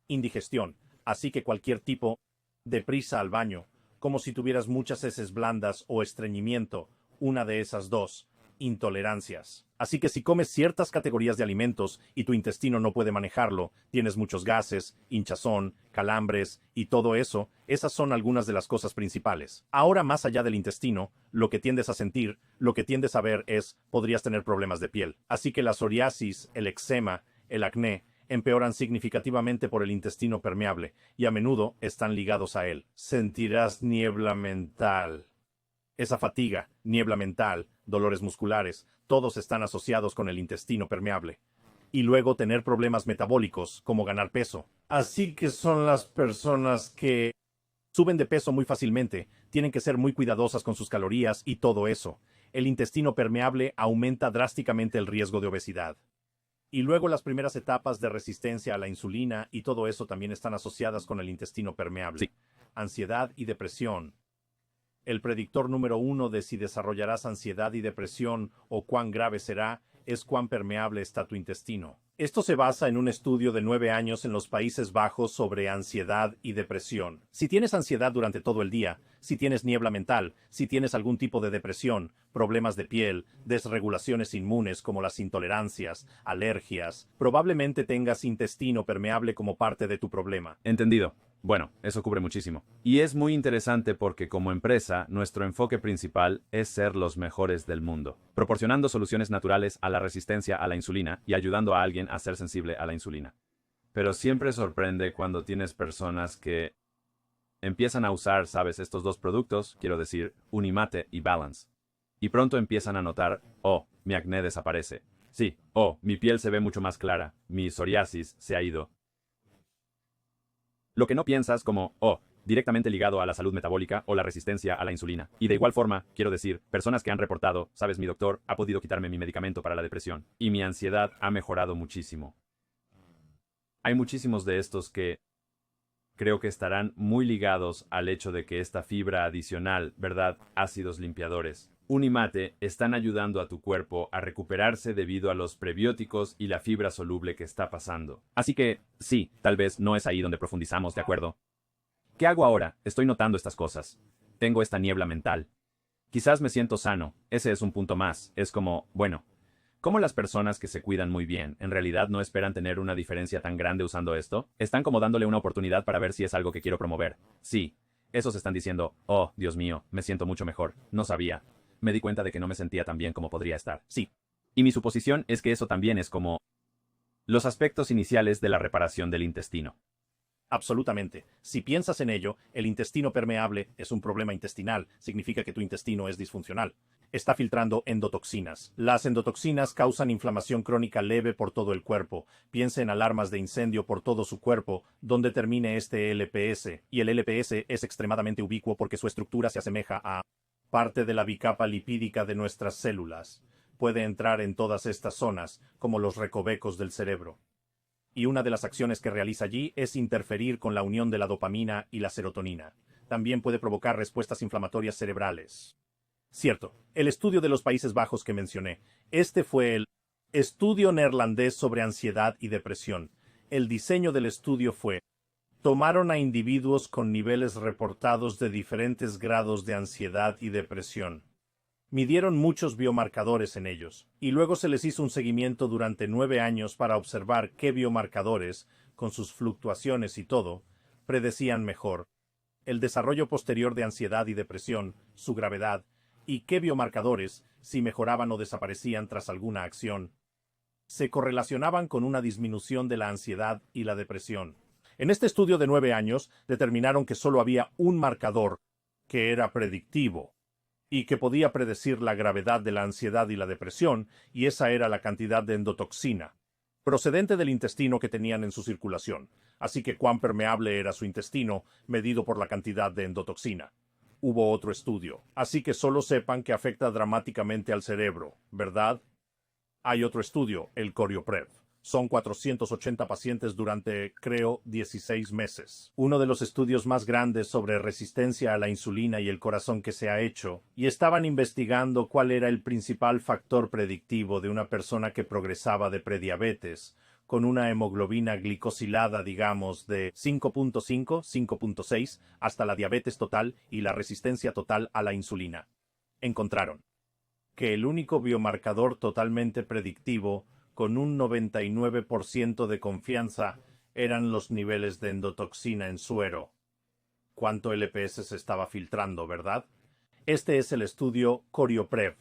indigestión, así que cualquier tipo de prisa al baño, como si tuvieras muchas heces blandas o estreñimiento, una de esas dos, intolerancias. Así que si comes ciertas categorías de alimentos y tu intestino no puede manejarlo, tienes muchos gases, hinchazón, calambres y todo eso, esas son algunas de las cosas principales. Ahora, más allá del intestino, lo que tiendes a sentir, lo que tiendes a ver es, podrías tener problemas de piel. Así que la psoriasis, el eczema, el acné, empeoran significativamente por el intestino permeable y a menudo están ligados a él. Sentirás niebla mental. Esa fatiga, niebla mental, dolores musculares, todos están asociados con el intestino permeable. Y luego tener problemas metabólicos, como ganar peso. Así que son las personas que suben de peso muy fácilmente, tienen que ser muy cuidadosas con sus calorías y todo eso. El intestino permeable aumenta drásticamente el riesgo de obesidad. Y luego las primeras etapas de resistencia a la insulina y todo eso también están asociadas con el intestino permeable. Sí. Ansiedad y depresión. El predictor número 1 de si desarrollarás ansiedad y depresión o cuán grave será es cuán permeable está tu intestino. Esto se basa en un estudio de 9 años en los Países Bajos sobre ansiedad y depresión. Si tienes ansiedad durante todo el día, si tienes niebla mental, si tienes algún tipo de depresión, problemas de piel, desregulaciones inmunes como las intolerancias, alergias, probablemente tengas intestino permeable como parte de tu problema. Entendido. Bueno, eso cubre muchísimo. Y es muy interesante porque como empresa, nuestro enfoque principal es ser los mejores del mundo, proporcionando soluciones naturales a la resistencia a la insulina y ayudando a alguien a ser sensible a la insulina. Pero siempre sorprende cuando tienes personas que empiezan a usar, sabes, estos dos productos, quiero decir, Unimate y Balance. Y pronto empiezan a notar, oh, mi acné desaparece. Sí, oh, mi piel se ve mucho más clara, mi psoriasis se ha ido. Lo que no piensas como, oh, directamente ligado a la salud metabólica o la resistencia a la insulina. Y de igual forma, quiero decir, personas que han reportado, sabes, mi doctor ha podido quitarme mi medicamento para la depresión. Y mi ansiedad ha mejorado muchísimo. Hay muchísimos de estos que creo que estarán muy ligados al hecho de que esta fibra adicional, ¿verdad? Ácidos limpiadores. Unimate están ayudando a tu cuerpo a recuperarse debido a los prebióticos y la fibra soluble que está pasando. Así que, sí, tal vez no es ahí donde profundizamos, ¿de acuerdo? ¿Qué hago ahora? Estoy notando estas cosas. Tengo esta niebla mental. Quizás me siento sano. Ese es un punto más. Es como, bueno, ¿cómo las personas que se cuidan muy bien en realidad no esperan tener una diferencia tan grande usando esto? Están como dándole una oportunidad para ver si es algo que quiero promover. Sí. Esos están diciendo, oh, Dios mío, me siento mucho mejor. No sabía. Me di cuenta de que no me sentía tan bien como podría estar. Sí. Y mi suposición es que eso también es como los aspectos iniciales de la reparación del intestino. Absolutamente. Si piensas en ello, el intestino permeable es un problema intestinal. Significa que tu intestino es disfuncional. Está filtrando endotoxinas. Las endotoxinas causan inflamación crónica leve por todo el cuerpo. Piensa en alarmas de incendio por todo su cuerpo, donde termine este LPS. Y el LPS es extremadamente ubicuo porque su estructura se asemeja a parte de la bicapa lipídica de nuestras células. Puede entrar en todas estas zonas, como los recovecos del cerebro. Y una de las acciones que realiza allí es interferir con la unión de la dopamina y la serotonina. También puede provocar respuestas inflamatorias cerebrales. Cierto, el estudio de los Países Bajos que mencioné, este fue el estudio neerlandés sobre ansiedad y depresión. El diseño del estudio fue: tomaron a individuos con niveles reportados de diferentes grados de ansiedad y depresión. Midieron muchos biomarcadores en ellos, y luego se les hizo un seguimiento durante 9 años para observar qué biomarcadores, con sus fluctuaciones y todo, predecían mejor el desarrollo posterior de ansiedad y depresión, su gravedad, y qué biomarcadores, si mejoraban o desaparecían tras alguna acción, se correlacionaban con una disminución de la ansiedad y la depresión. En este estudio de 9 años, determinaron que solo había un marcador que era predictivo y que podía predecir la gravedad de la ansiedad y la depresión, y esa era la cantidad de endotoxina procedente del intestino que tenían en su circulación. Así que cuán permeable era su intestino, medido por la cantidad de endotoxina. Hubo otro estudio, así que solo sepan que afecta dramáticamente al cerebro, ¿verdad? Hay otro estudio, el CorioPrev. Son 480 pacientes durante, creo, 16 meses. Uno de los estudios más grandes sobre resistencia a la insulina y el corazón que se ha hecho, y estaban investigando cuál era el principal factor predictivo de una persona que progresaba de prediabetes, con una hemoglobina glicosilada, digamos, de 5.5, 5.6, hasta la diabetes total y la resistencia total a la insulina. Encontraron que el único biomarcador totalmente predictivo con un 99% de confianza eran los niveles de endotoxina en suero. ¿Cuánto LPS se estaba filtrando, verdad? Este es el estudio CorioPrev.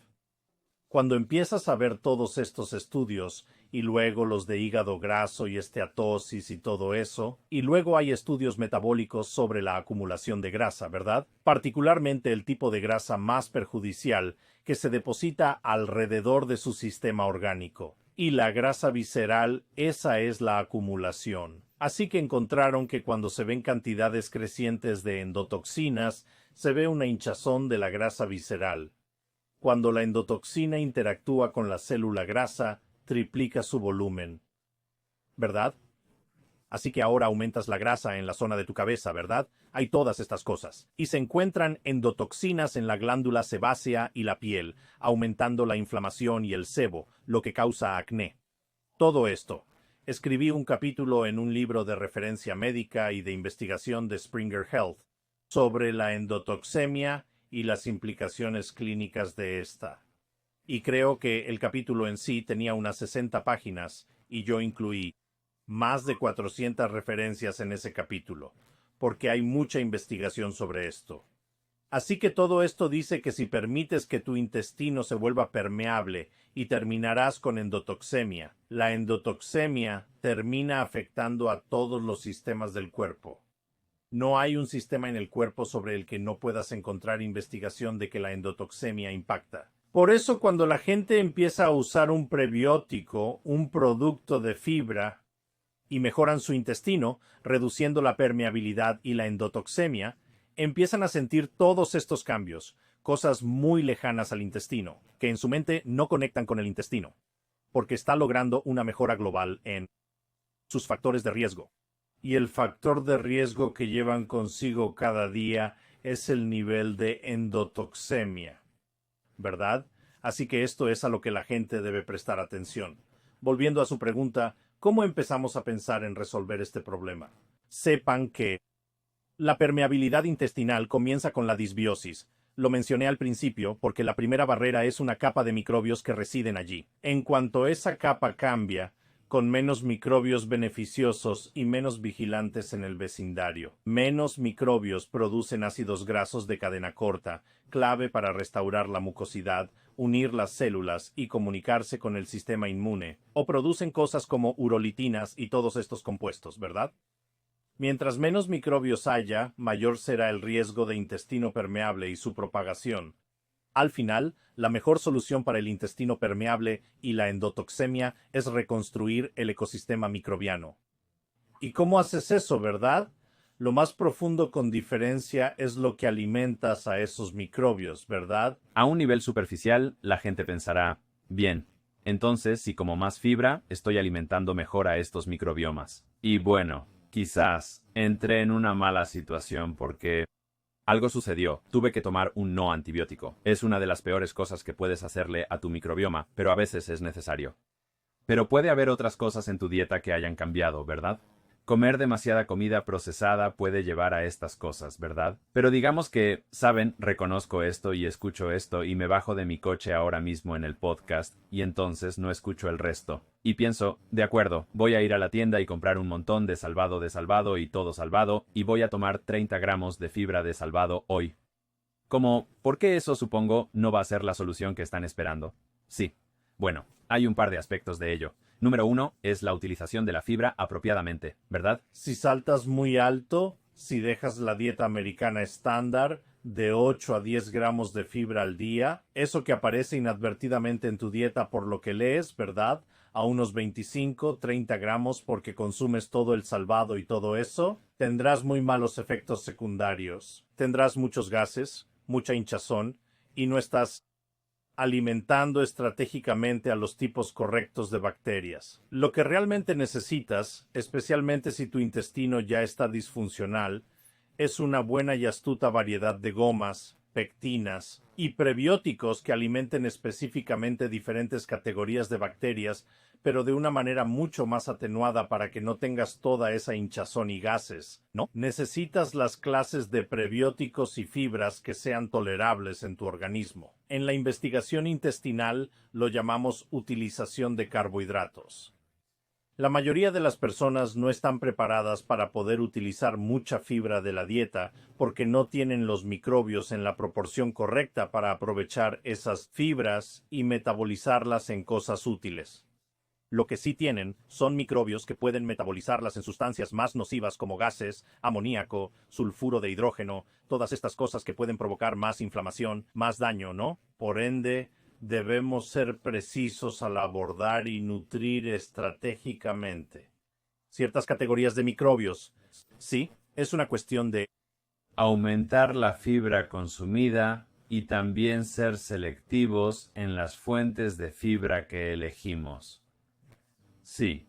Cuando empiezas a ver todos estos estudios, y luego los de hígado graso y esteatosis y todo eso, y luego hay estudios metabólicos sobre la acumulación de grasa, ¿verdad? Particularmente el tipo de grasa más perjudicial que se deposita alrededor de su sistema orgánico. Y la grasa visceral, esa es la acumulación. Así que encontraron que cuando se ven cantidades crecientes de endotoxinas, se ve una hinchazón de la grasa visceral. Cuando la endotoxina interactúa con la célula grasa, triplica su volumen. ¿Verdad? Así que ahora aumentas la grasa en la zona de tu cabeza, ¿verdad? Hay todas estas cosas. Y se encuentran endotoxinas en la glándula sebácea y la piel, aumentando la inflamación y el sebo, lo que causa acné. Todo esto. Escribí un capítulo en un libro de referencia médica y de investigación de Springer Health sobre la endotoxemia y las implicaciones clínicas de esta. Y creo que el capítulo en sí tenía unas 60 páginas, y yo incluí más de 400 referencias en ese capítulo, porque hay mucha investigación sobre esto. Así que todo esto dice que si permites que tu intestino se vuelva permeable y terminarás con endotoxemia, la endotoxemia termina afectando a todos los sistemas del cuerpo. No hay un sistema en el cuerpo sobre el que no puedas encontrar investigación de que la endotoxemia impacta. Por eso cuando la gente empieza a usar un prebiótico, un producto de fibra, y mejoran su intestino, reduciendo la permeabilidad y la endotoxemia, empiezan a sentir todos estos cambios, cosas muy lejanas al intestino, que en su mente no conectan con el intestino, porque está logrando una mejora global en sus factores de riesgo. Y el factor de riesgo que llevan consigo cada día es el nivel de endotoxemia, ¿verdad? Así que esto es a lo que la gente debe prestar atención. Volviendo a su pregunta, ¿cómo empezamos a pensar en resolver este problema? Sepan que la permeabilidad intestinal comienza con la disbiosis. Lo mencioné al principio porque la primera barrera es una capa de microbios que residen allí. En cuanto esa capa cambia, con menos microbios beneficiosos y menos vigilantes en el vecindario. Menos microbios producen ácidos grasos de cadena corta, clave para restaurar la mucosidad, unir las células y comunicarse con el sistema inmune, o producen cosas como urolitinas y todos estos compuestos, ¿verdad? Mientras menos microbios haya, mayor será el riesgo de intestino permeable y su propagación. Al final, la mejor solución para el intestino permeable y la endotoxemia es reconstruir el ecosistema microbiano. ¿Y cómo haces eso, verdad? Lo más profundo con diferencia es lo que alimentas a esos microbios, ¿verdad? A un nivel superficial, la gente pensará, bien, entonces si como más fibra, estoy alimentando mejor a estos microbiomas. Y bueno, quizás entré en una mala situación porque algo sucedió. Tuve que tomar un no antibiótico. Es una de las peores cosas que puedes hacerle a tu microbioma, pero a veces es necesario. Pero puede haber otras cosas en tu dieta que hayan cambiado, ¿verdad? Comer demasiada comida procesada puede llevar a estas cosas, ¿verdad? Pero digamos que, saben, reconozco esto y escucho esto y me bajo de mi coche ahora mismo en el podcast y entonces no escucho el resto. Y pienso, de acuerdo, voy a ir a la tienda y comprar un montón de salvado y todo salvado y voy a tomar 30 gramos de fibra de salvado hoy. Como, ¿por qué eso supongo no va a ser la solución que están esperando? Sí. Bueno, hay un par de aspectos de ello. Número 1 es la utilización de la fibra apropiadamente, ¿verdad? Si saltas muy alto, si dejas la dieta americana estándar de 8 a 10 gramos de fibra al día, eso que aparece inadvertidamente en tu dieta por lo que lees, ¿verdad? A unos 25, 30 gramos porque consumes todo el salvado y todo eso, tendrás muy malos efectos secundarios. Tendrás muchos gases, mucha hinchazón y no estás alimentando estratégicamente a los tipos correctos de bacterias. Lo que realmente necesitas, especialmente si tu intestino ya está disfuncional, es una buena y astuta variedad de gomas, pectinas y prebióticos que alimenten específicamente diferentes categorías de bacterias, pero de una manera mucho más atenuada para que no tengas toda esa hinchazón y gases, ¿no? Necesitas las clases de prebióticos y fibras que sean tolerables en tu organismo. En la investigación intestinal lo llamamos utilización de carbohidratos. La mayoría de las personas no están preparadas para poder utilizar mucha fibra de la dieta porque no tienen los microbios en la proporción correcta para aprovechar esas fibras y metabolizarlas en cosas útiles. Lo que sí tienen son microbios que pueden metabolizarlas en sustancias más nocivas como gases, amoníaco, sulfuro de hidrógeno, todas estas cosas que pueden provocar más inflamación, más daño, ¿no? Por ende, debemos ser precisos al abordar y nutrir estratégicamente ciertas categorías de microbios. Sí, es una cuestión de aumentar la fibra consumida y también ser selectivos en las fuentes de fibra que elegimos. Sí,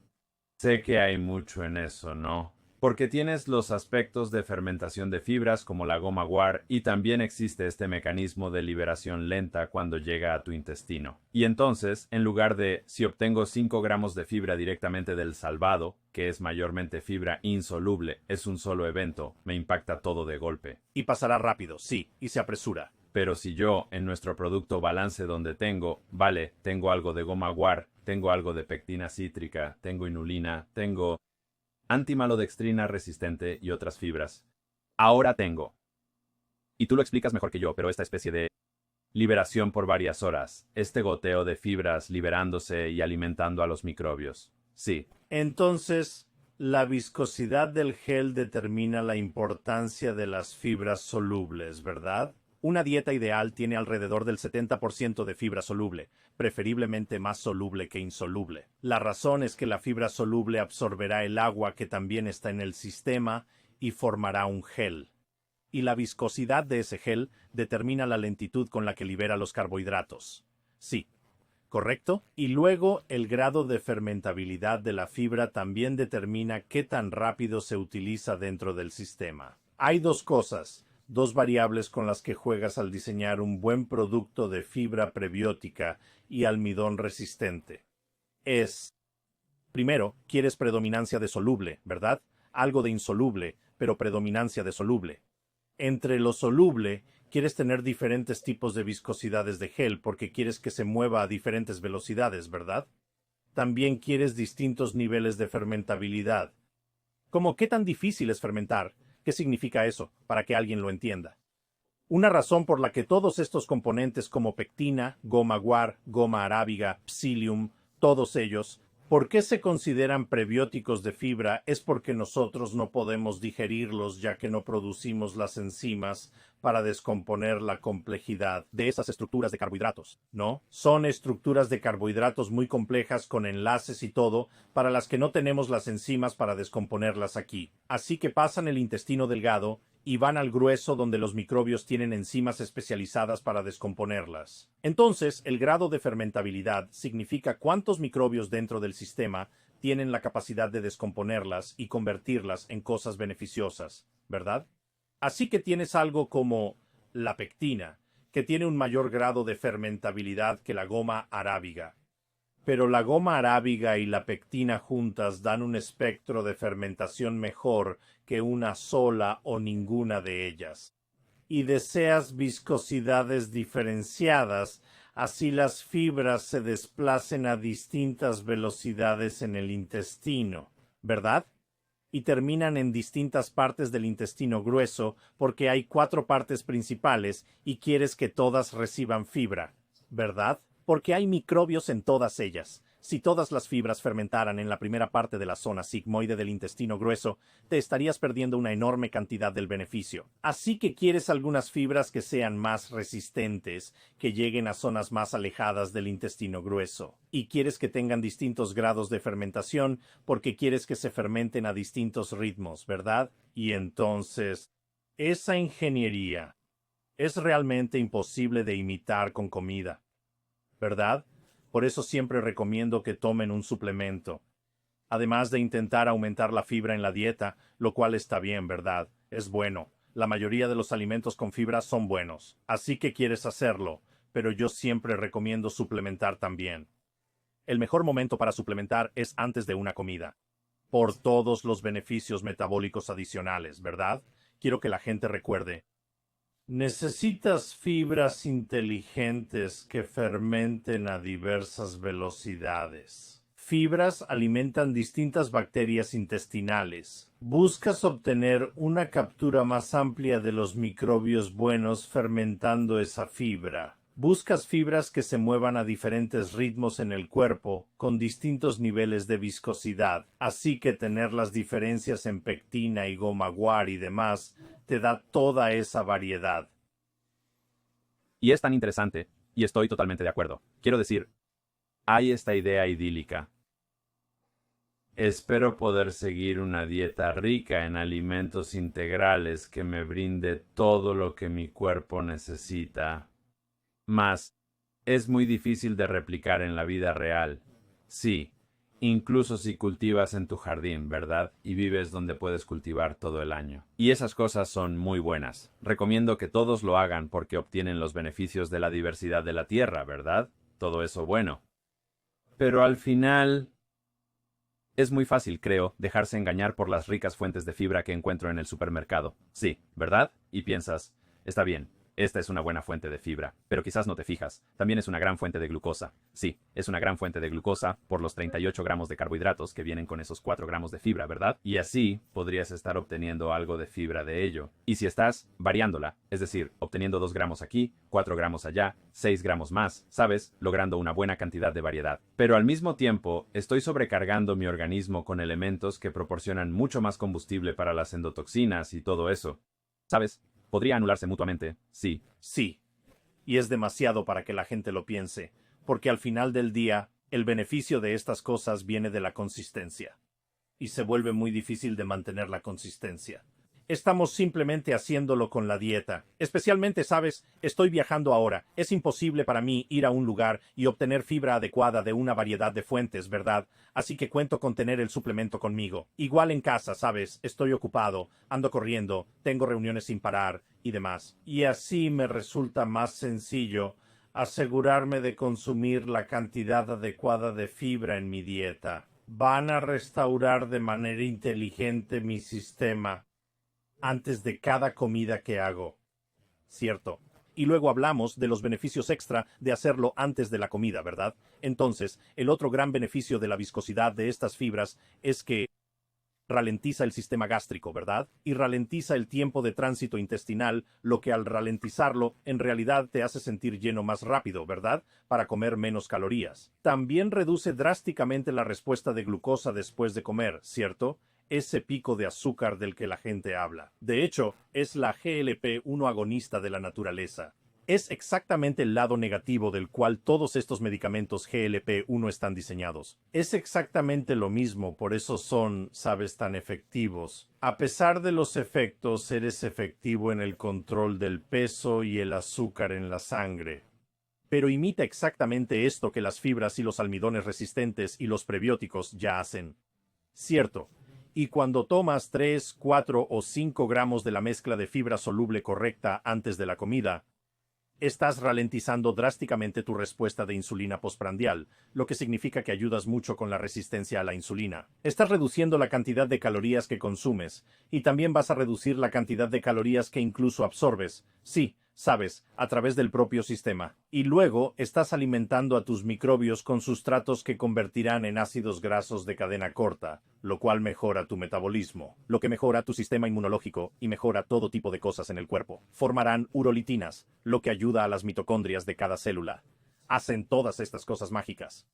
sé que hay mucho en eso, ¿no? Porque tienes los aspectos de fermentación de fibras como la goma guar y también existe este mecanismo de liberación lenta cuando llega a tu intestino. Y entonces, en lugar de si obtengo 5 gramos de fibra directamente del salvado, que es mayormente fibra insoluble, es un solo evento, me impacta todo de golpe. y pasará rápido, sí, y se apresura. Pero si yo, en nuestro producto balance donde tengo algo de goma guar, tengo algo de pectina cítrica, tengo inulina, tengo antimalodextrina resistente y otras fibras. Ahora tengo. Y tú lo explicas mejor que yo, pero esta especie de liberación por varias horas, este goteo de fibras liberándose y alimentando a los microbios. Sí. Entonces, la viscosidad del gel determina la importancia de las fibras solubles, ¿verdad? Una dieta ideal tiene alrededor del 70% de fibra soluble, preferiblemente más soluble que insoluble. La razón es que la fibra soluble absorberá el agua que también está en el sistema y formará un gel. Y la viscosidad de ese gel determina la lentitud con la que libera los carbohidratos. Sí, ¿correcto? Y luego el grado de fermentabilidad de la fibra también determina qué tan rápido se utiliza dentro del sistema. Hay dos variables con las que juegas al diseñar un buen producto de fibra prebiótica y almidón resistente. Primero, quieres predominancia de soluble, ¿verdad? Algo de insoluble, pero predominancia de soluble. Entre lo soluble, quieres tener diferentes tipos de viscosidades de gel porque quieres que se mueva a diferentes velocidades, ¿verdad? También quieres distintos niveles de fermentabilidad. ¿Cómo qué tan difícil es fermentar? ¿Qué significa eso? Para que alguien lo entienda. Una razón por la que todos estos componentes como pectina, goma guar, goma arábiga, psyllium, todos ellos, ¿por qué se consideran prebióticos de fibra? Es porque nosotros no podemos digerirlos ya que no producimos las enzimas para descomponer la complejidad de esas estructuras de carbohidratos, ¿no? Son estructuras de carbohidratos muy complejas con enlaces y todo, para las que no tenemos las enzimas para descomponerlas aquí. Así que pasan el intestino delgado y van al grueso donde los microbios tienen enzimas especializadas para descomponerlas. Entonces, el grado de fermentabilidad significa cuántos microbios dentro del sistema tienen la capacidad de descomponerlas y convertirlas en cosas beneficiosas, ¿verdad? Así que tienes algo como la pectina, que tiene un mayor grado de fermentabilidad que la goma arábiga. Pero la goma arábiga y la pectina juntas dan un espectro de fermentación mejor que una sola o ninguna de ellas. Y deseas viscosidades diferenciadas, así las fibras se desplacen a distintas velocidades en el intestino, ¿verdad? Y terminan en distintas partes del intestino grueso porque hay 4 partes principales y quieres que todas reciban fibra, ¿verdad? Porque hay microbios en todas ellas. Si todas las fibras fermentaran en la primera parte de la zona sigmoide del intestino grueso, te estarías perdiendo una enorme cantidad del beneficio. Así que quieres algunas fibras que sean más resistentes, que lleguen a zonas más alejadas del intestino grueso. Y quieres que tengan distintos grados de fermentación porque quieres que se fermenten a distintos ritmos, ¿verdad? Y entonces, esa ingeniería es realmente imposible de imitar con comida, ¿verdad? Por eso siempre recomiendo que tomen un suplemento. Además de intentar aumentar la fibra en la dieta, lo cual está bien, ¿verdad? Es bueno. La mayoría de los alimentos con fibra son buenos. Así que quieres hacerlo, pero yo siempre recomiendo suplementar también. El mejor momento para suplementar es antes de una comida. Por todos los beneficios metabólicos adicionales, ¿verdad? Quiero que la gente recuerde. Necesitas fibras inteligentes que fermenten a diversas velocidades. Fibras alimentan distintas bacterias intestinales. Buscas obtener una captura más amplia de los microbios buenos fermentando esa fibra. Buscas fibras que se muevan a diferentes ritmos en el cuerpo, con distintos niveles de viscosidad. Así que tener las diferencias en pectina y goma guar y demás te da toda esa variedad. Y es tan interesante, y estoy totalmente de acuerdo. Quiero decir, hay esta idea idílica. Espero poder seguir una dieta rica en alimentos integrales que me brinde todo lo que mi cuerpo necesita. Mas, es muy difícil de replicar en la vida real. Sí, incluso si cultivas en tu jardín, ¿verdad? Y vives donde puedes cultivar todo el año. Y esas cosas son muy buenas. Recomiendo que todos lo hagan porque obtienen los beneficios de la diversidad de la tierra, ¿verdad? Todo eso bueno. Pero al final, es muy fácil, creo, dejarse engañar por las ricas fuentes de fibra que encuentro en el supermercado. Sí, ¿verdad? Y piensas, está bien. Esta es una buena fuente de fibra, pero quizás no te fijas. También es una gran fuente de glucosa. Sí, es una gran fuente de glucosa por los 38 gramos de carbohidratos que vienen con esos 4 gramos de fibra, ¿verdad? Y así podrías estar obteniendo algo de fibra de ello. Y si estás variándola, es decir, obteniendo 2 gramos aquí, 4 gramos allá, 6 gramos más, ¿sabes? Logrando una buena cantidad de variedad. Pero al mismo tiempo, estoy sobrecargando mi organismo con elementos que proporcionan mucho más combustible para las endotoxinas y todo eso. ¿Sabes? Podría anularse mutuamente, sí. Sí. Y es demasiado para que la gente lo piense, porque al final del día, el beneficio de estas cosas viene de la consistencia. Y se vuelve muy difícil de mantener la consistencia. Estamos simplemente haciéndolo con la dieta. Especialmente, sabes, estoy viajando ahora. Es imposible para mí ir a un lugar y obtener fibra adecuada de una variedad de fuentes, ¿verdad? Así que cuento con tener el suplemento conmigo. Igual en casa, sabes, estoy ocupado, ando corriendo, tengo reuniones sin parar y demás. Y así me resulta más sencillo asegurarme de consumir la cantidad adecuada de fibra en mi dieta. Van a restaurar de manera inteligente mi sistema antes de cada comida que hago. Cierto. Y luego hablamos de los beneficios extra de hacerlo antes de la comida, ¿verdad? Entonces, el otro gran beneficio de la viscosidad de estas fibras es que ralentiza el sistema gástrico, ¿verdad? Y ralentiza el tiempo de tránsito intestinal, lo que al ralentizarlo en realidad te hace sentir lleno más rápido, ¿verdad? Para comer menos calorías. También reduce drásticamente la respuesta de glucosa después de comer, ¿cierto? Ese pico de azúcar del que la gente habla. De hecho, es la GLP-1 agonista de la naturaleza. Es exactamente el lado negativo del cual todos estos medicamentos GLP-1 están diseñados. Es exactamente lo mismo, por eso son, sabes, tan efectivos. A pesar de los efectos, eres efectivo en el control del peso y el azúcar en la sangre. Pero imita exactamente esto que las fibras y los almidones resistentes y los prebióticos ya hacen. Cierto. Y cuando tomas 3, 4 o 5 gramos de la mezcla de fibra soluble correcta antes de la comida, estás ralentizando drásticamente tu respuesta de insulina postprandial, lo que significa que ayudas mucho con la resistencia a la insulina. Estás reduciendo la cantidad de calorías que consumes, y también vas a reducir la cantidad de calorías que incluso absorbes. Sí, sabes, a través del propio sistema. Y luego estás alimentando a tus microbios con sustratos que convertirán en ácidos grasos de cadena corta, lo cual mejora tu metabolismo, lo que mejora tu sistema inmunológico y mejora todo tipo de cosas en el cuerpo. Formarán urolitinas, lo que ayuda a las mitocondrias de cada célula. Hacen todas estas cosas mágicas.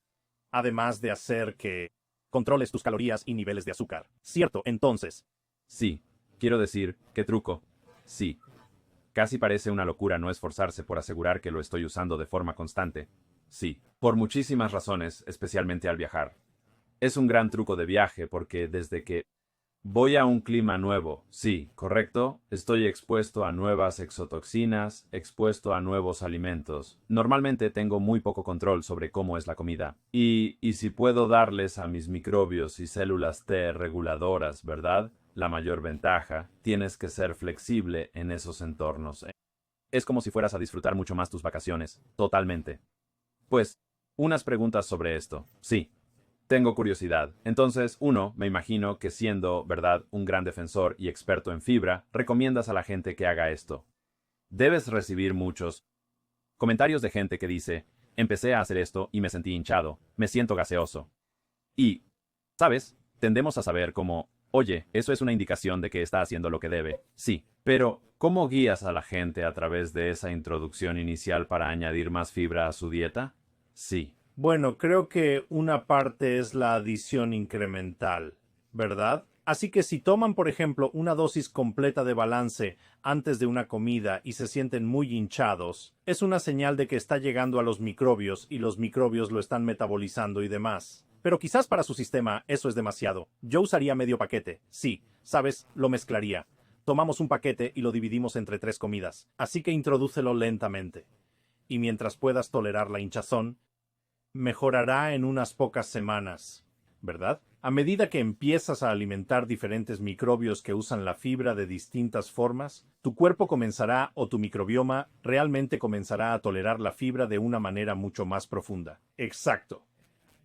Además de hacer que controles tus calorías y niveles de azúcar. ¿Cierto? Entonces. Sí. Quiero decir, ¿qué truco? Sí. Casi parece una locura no esforzarse por asegurar que lo estoy usando de forma constante. Sí, por muchísimas razones, especialmente al viajar. Es un gran truco de viaje porque desde que voy a un clima nuevo, sí, correcto, estoy expuesto a nuevas exotoxinas, expuesto a nuevos alimentos. Normalmente tengo muy poco control sobre cómo es la comida. Y si puedo darles a mis microbios y células T reguladoras, ¿verdad? La mayor ventaja, tienes que ser flexible en esos entornos. Es como si fueras a disfrutar mucho más tus vacaciones, totalmente. Pues, unas preguntas sobre esto. Sí, tengo curiosidad. Entonces, me imagino que siendo, ¿verdad?, un gran defensor y experto en fibra, recomiendas a la gente que haga esto. Debes recibir muchos comentarios de gente que dice, empecé a hacer esto y me sentí hinchado, me siento gaseoso. Y, ¿sabes? Tendemos a saber cómo, oye, eso es una indicación de que está haciendo lo que debe. Sí, pero ¿cómo guías a la gente a través de esa introducción inicial para añadir más fibra a su dieta? Sí. Bueno, creo que una parte es la adición incremental, ¿verdad? Así que si toman, por ejemplo, una dosis completa de balance antes de una comida y se sienten muy hinchados, es una señal de que está llegando a los microbios y los microbios lo están metabolizando y demás. Pero quizás para su sistema eso es demasiado. Yo usaría medio paquete. Sí, sabes, lo mezclaría. Tomamos un paquete y lo dividimos entre 3 comidas. Así que introdúcelo lentamente. Y mientras puedas tolerar la hinchazón, mejorará en unas pocas semanas, ¿verdad? A medida que empiezas a alimentar diferentes microbios que usan la fibra de distintas formas, tu cuerpo comenzará o tu microbioma realmente comenzará a tolerar la fibra de una manera mucho más profunda. Exacto.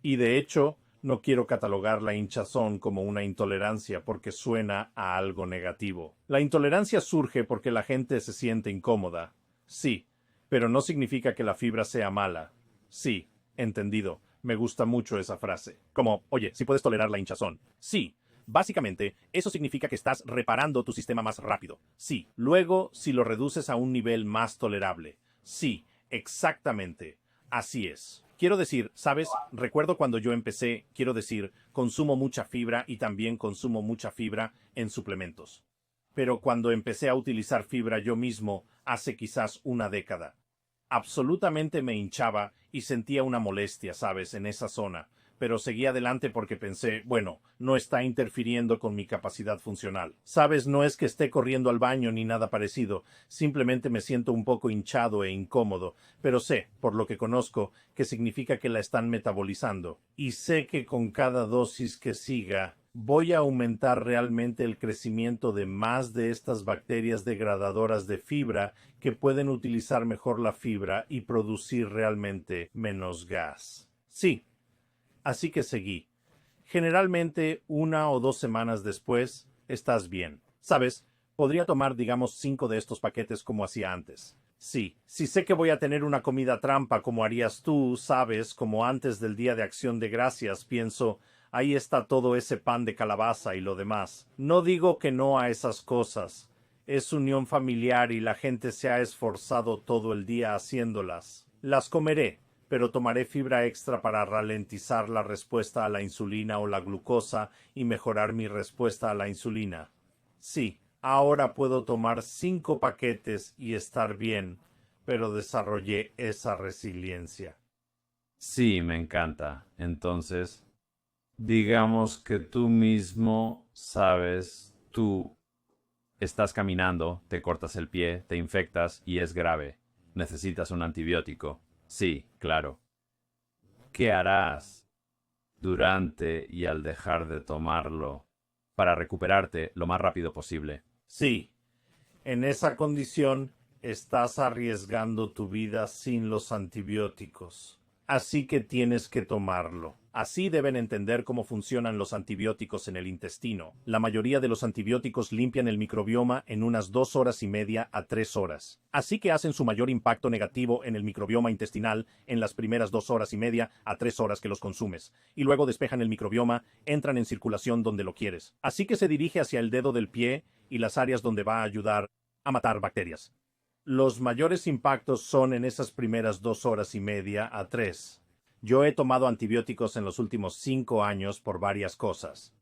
Y de hecho, no quiero catalogar la hinchazón como una intolerancia porque suena a algo negativo. La intolerancia surge porque la gente se siente incómoda. Sí, pero no significa que la fibra sea mala. Sí. Entendido. Me gusta mucho esa frase. Como, oye, si puedes tolerar la hinchazón. Sí. Básicamente, eso significa que estás reparando tu sistema más rápido. Sí. Luego, si lo reduces a un nivel más tolerable. Sí, exactamente. Así es. Quiero decir, ¿sabes? Recuerdo cuando yo empecé, consumo mucha fibra y también consumo mucha fibra en suplementos. pero cuando empecé a utilizar fibra yo mismo, hace quizás una década, absolutamente me hinchaba y sentía una molestia, ¿sabes?, en esa zona, pero seguí adelante porque pensé, bueno, no está interfiriendo con mi capacidad funcional. Sabes, no es que esté corriendo al baño ni nada parecido, simplemente me siento un poco hinchado e incómodo, pero sé, por lo que conozco, que significa que la están metabolizando. Y sé que con cada dosis que siga, voy a aumentar realmente el crecimiento de más de estas bacterias degradadoras de fibra que pueden utilizar mejor la fibra y producir realmente menos gas. Sí. Así que seguí. Generalmente 1 o 2 semanas después, estás bien. ¿Sabes? Podría tomar, digamos, 5 de estos paquetes como hacía antes. Sí, si sé que voy a tener una comida trampa como harías tú, sabes, como antes del Día de Acción de Gracias, pienso, ahí está todo ese pan de calabaza y lo demás. No digo que no a esas cosas. Es unión familiar y la gente se ha esforzado todo el día haciéndolas. Las comeré, pero tomaré fibra extra para ralentizar la respuesta a la insulina o la glucosa y mejorar mi respuesta a la insulina. Sí, ahora puedo tomar 5 paquetes y estar bien, pero desarrollé esa resiliencia. Sí, me encanta. Entonces, digamos que tú mismo sabes, tú estás caminando, te cortas el pie, te infectas y es grave. Necesitas un antibiótico. Sí, claro. ¿Qué harás durante y al dejar de tomarlo para recuperarte lo más rápido posible? Sí, en esa condición estás arriesgando tu vida sin los antibióticos. Así que tienes que tomarlo. Así deben entender cómo funcionan los antibióticos en el intestino. La mayoría de los antibióticos limpian el microbioma en unas 2 horas y media a 3 horas. Así que hacen su mayor impacto negativo en el microbioma intestinal en las primeras 2 horas y media a 3 horas que los consumes. Y luego despejan el microbioma, entran en circulación donde lo quieres. Así que se dirige hacia el dedo del pie y las áreas donde va a ayudar a matar bacterias. Los mayores impactos son en esas primeras 2 horas y media a 3. Yo he tomado antibióticos en los últimos 5 años por varias cosas.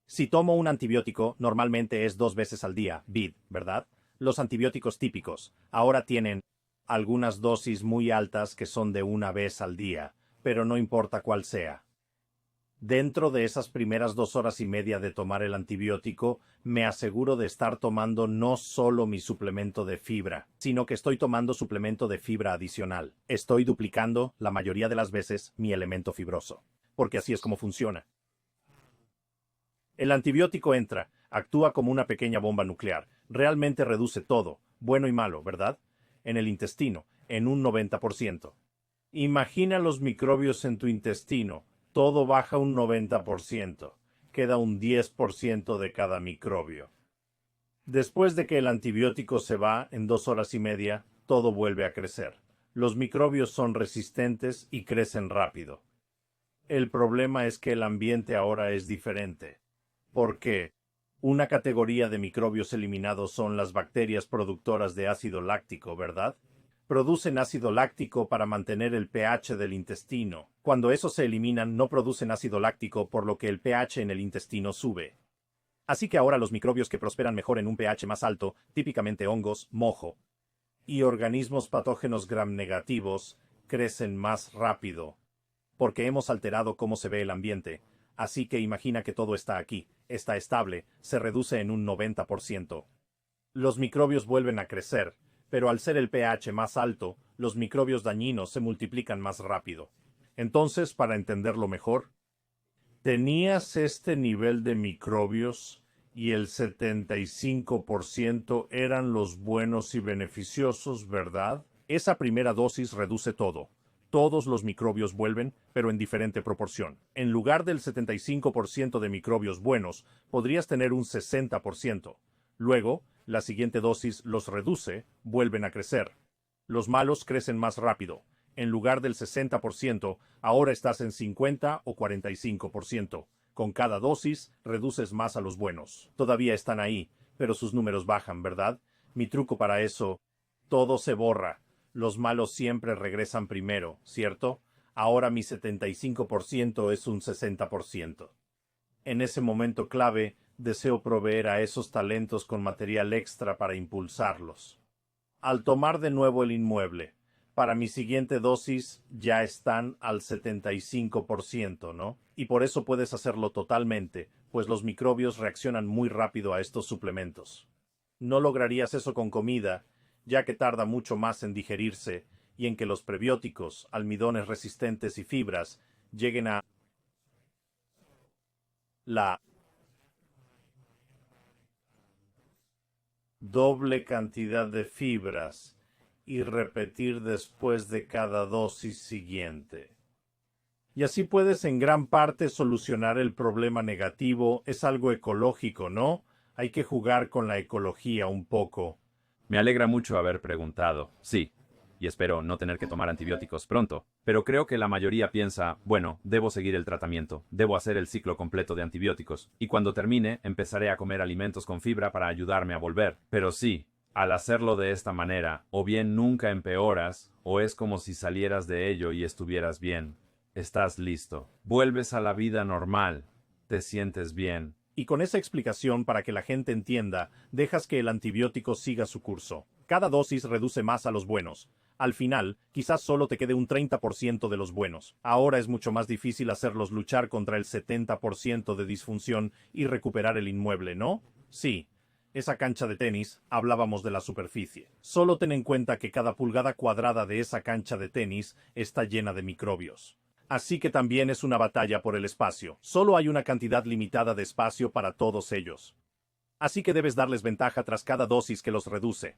Si tomo un antibiótico, normalmente es 2 veces al día, ¿verdad? Los antibióticos típicos ahora tienen algunas dosis muy altas que son de 1 vez al día, pero no importa cuál sea. Dentro de esas primeras 2 horas y media de tomar el antibiótico, me aseguro de estar tomando no solo mi suplemento de fibra, sino que estoy tomando suplemento de fibra adicional. Estoy duplicando, la mayoría de las veces, mi elemento fibroso. Porque así es como funciona. El antibiótico entra, actúa como una pequeña bomba nuclear. Realmente reduce todo, bueno y malo, ¿verdad? En el intestino, en un 90%. Imagina los microbios en tu intestino. Todo baja un 90%. Queda un 10% de cada microbio. Después de que el antibiótico se va en 2 horas y media, todo vuelve a crecer. Los microbios son resistentes y crecen rápido. El problema es que el ambiente ahora es diferente. ¿Por qué? Una categoría de microbios eliminados son las bacterias productoras de ácido láctico, ¿verdad? Producen ácido láctico para mantener el pH del intestino. Cuando esos se eliminan, no producen ácido láctico, por lo que el pH en el intestino sube. Así que ahora los microbios que prosperan mejor en un pH más alto, típicamente hongos, moho, y organismos patógenos gram negativos, crecen más rápido. Porque hemos alterado cómo se ve el ambiente. Así que imagina que todo está aquí, está estable, se reduce en un 90%. Los microbios vuelven a crecer, pero al ser el pH más alto, los microbios dañinos se multiplican más rápido. Entonces, para entenderlo mejor, tenías este nivel de microbios y el 75% eran los buenos y beneficiosos, ¿verdad? Esa primera dosis reduce todo. Todos los microbios vuelven, pero en diferente proporción. En lugar del 75% de microbios buenos, podrías tener un 60%. Luego, la siguiente dosis los reduce, vuelven a crecer. Los malos crecen más rápido. En lugar del 60%, ahora estás en 50 o 45%. Con cada dosis, reduces más a los buenos. Todavía están ahí, pero sus números bajan, ¿verdad? Mi truco para eso, todo se borra. Los malos siempre regresan primero, ¿cierto? Ahora mi 75% es un 60%. En ese momento clave, deseo proveer a esos talentos con material extra para impulsarlos. Al tomar de nuevo el inmueble, para mi siguiente dosis ya están al 75%, ¿no? Y por eso puedes hacerlo totalmente, pues los microbios reaccionan muy rápido a estos suplementos. No lograrías eso con comida, ya que tarda mucho más en digerirse y en que los prebióticos, almidones resistentes y fibras lleguen a la doble cantidad de fibras y repetir después de cada dosis siguiente. Y así puedes en gran parte solucionar el problema negativo. Es algo ecológico, ¿no? Hay que jugar con la ecología un poco. Me alegra mucho haber preguntado. Sí, y espero no tener que tomar antibióticos pronto. Pero creo que la mayoría piensa, bueno, debo seguir el tratamiento, debo hacer el ciclo completo de antibióticos, y cuando termine empezaré a comer alimentos con fibra para ayudarme a volver. Pero sí, al hacerlo de esta manera, o bien nunca empeoras, o es como si salieras de ello y estuvieras bien. Estás listo. Vuelves a la vida normal. Te sientes bien. Y con esa explicación para que la gente entienda, dejas que el antibiótico siga su curso. Cada dosis reduce más a los buenos. Al final, quizás solo te quede un 30% de los buenos. Ahora es mucho más difícil hacerlos luchar contra el 70% de disfunción y recuperar el inmueble, ¿no? Sí. Esa cancha de tenis, hablábamos de la superficie. Solo ten en cuenta que cada pulgada cuadrada de esa cancha de tenis está llena de microbios. Así que también es una batalla por el espacio. Solo hay una cantidad limitada de espacio para todos ellos. Así que debes darles ventaja tras cada dosis que los reduce.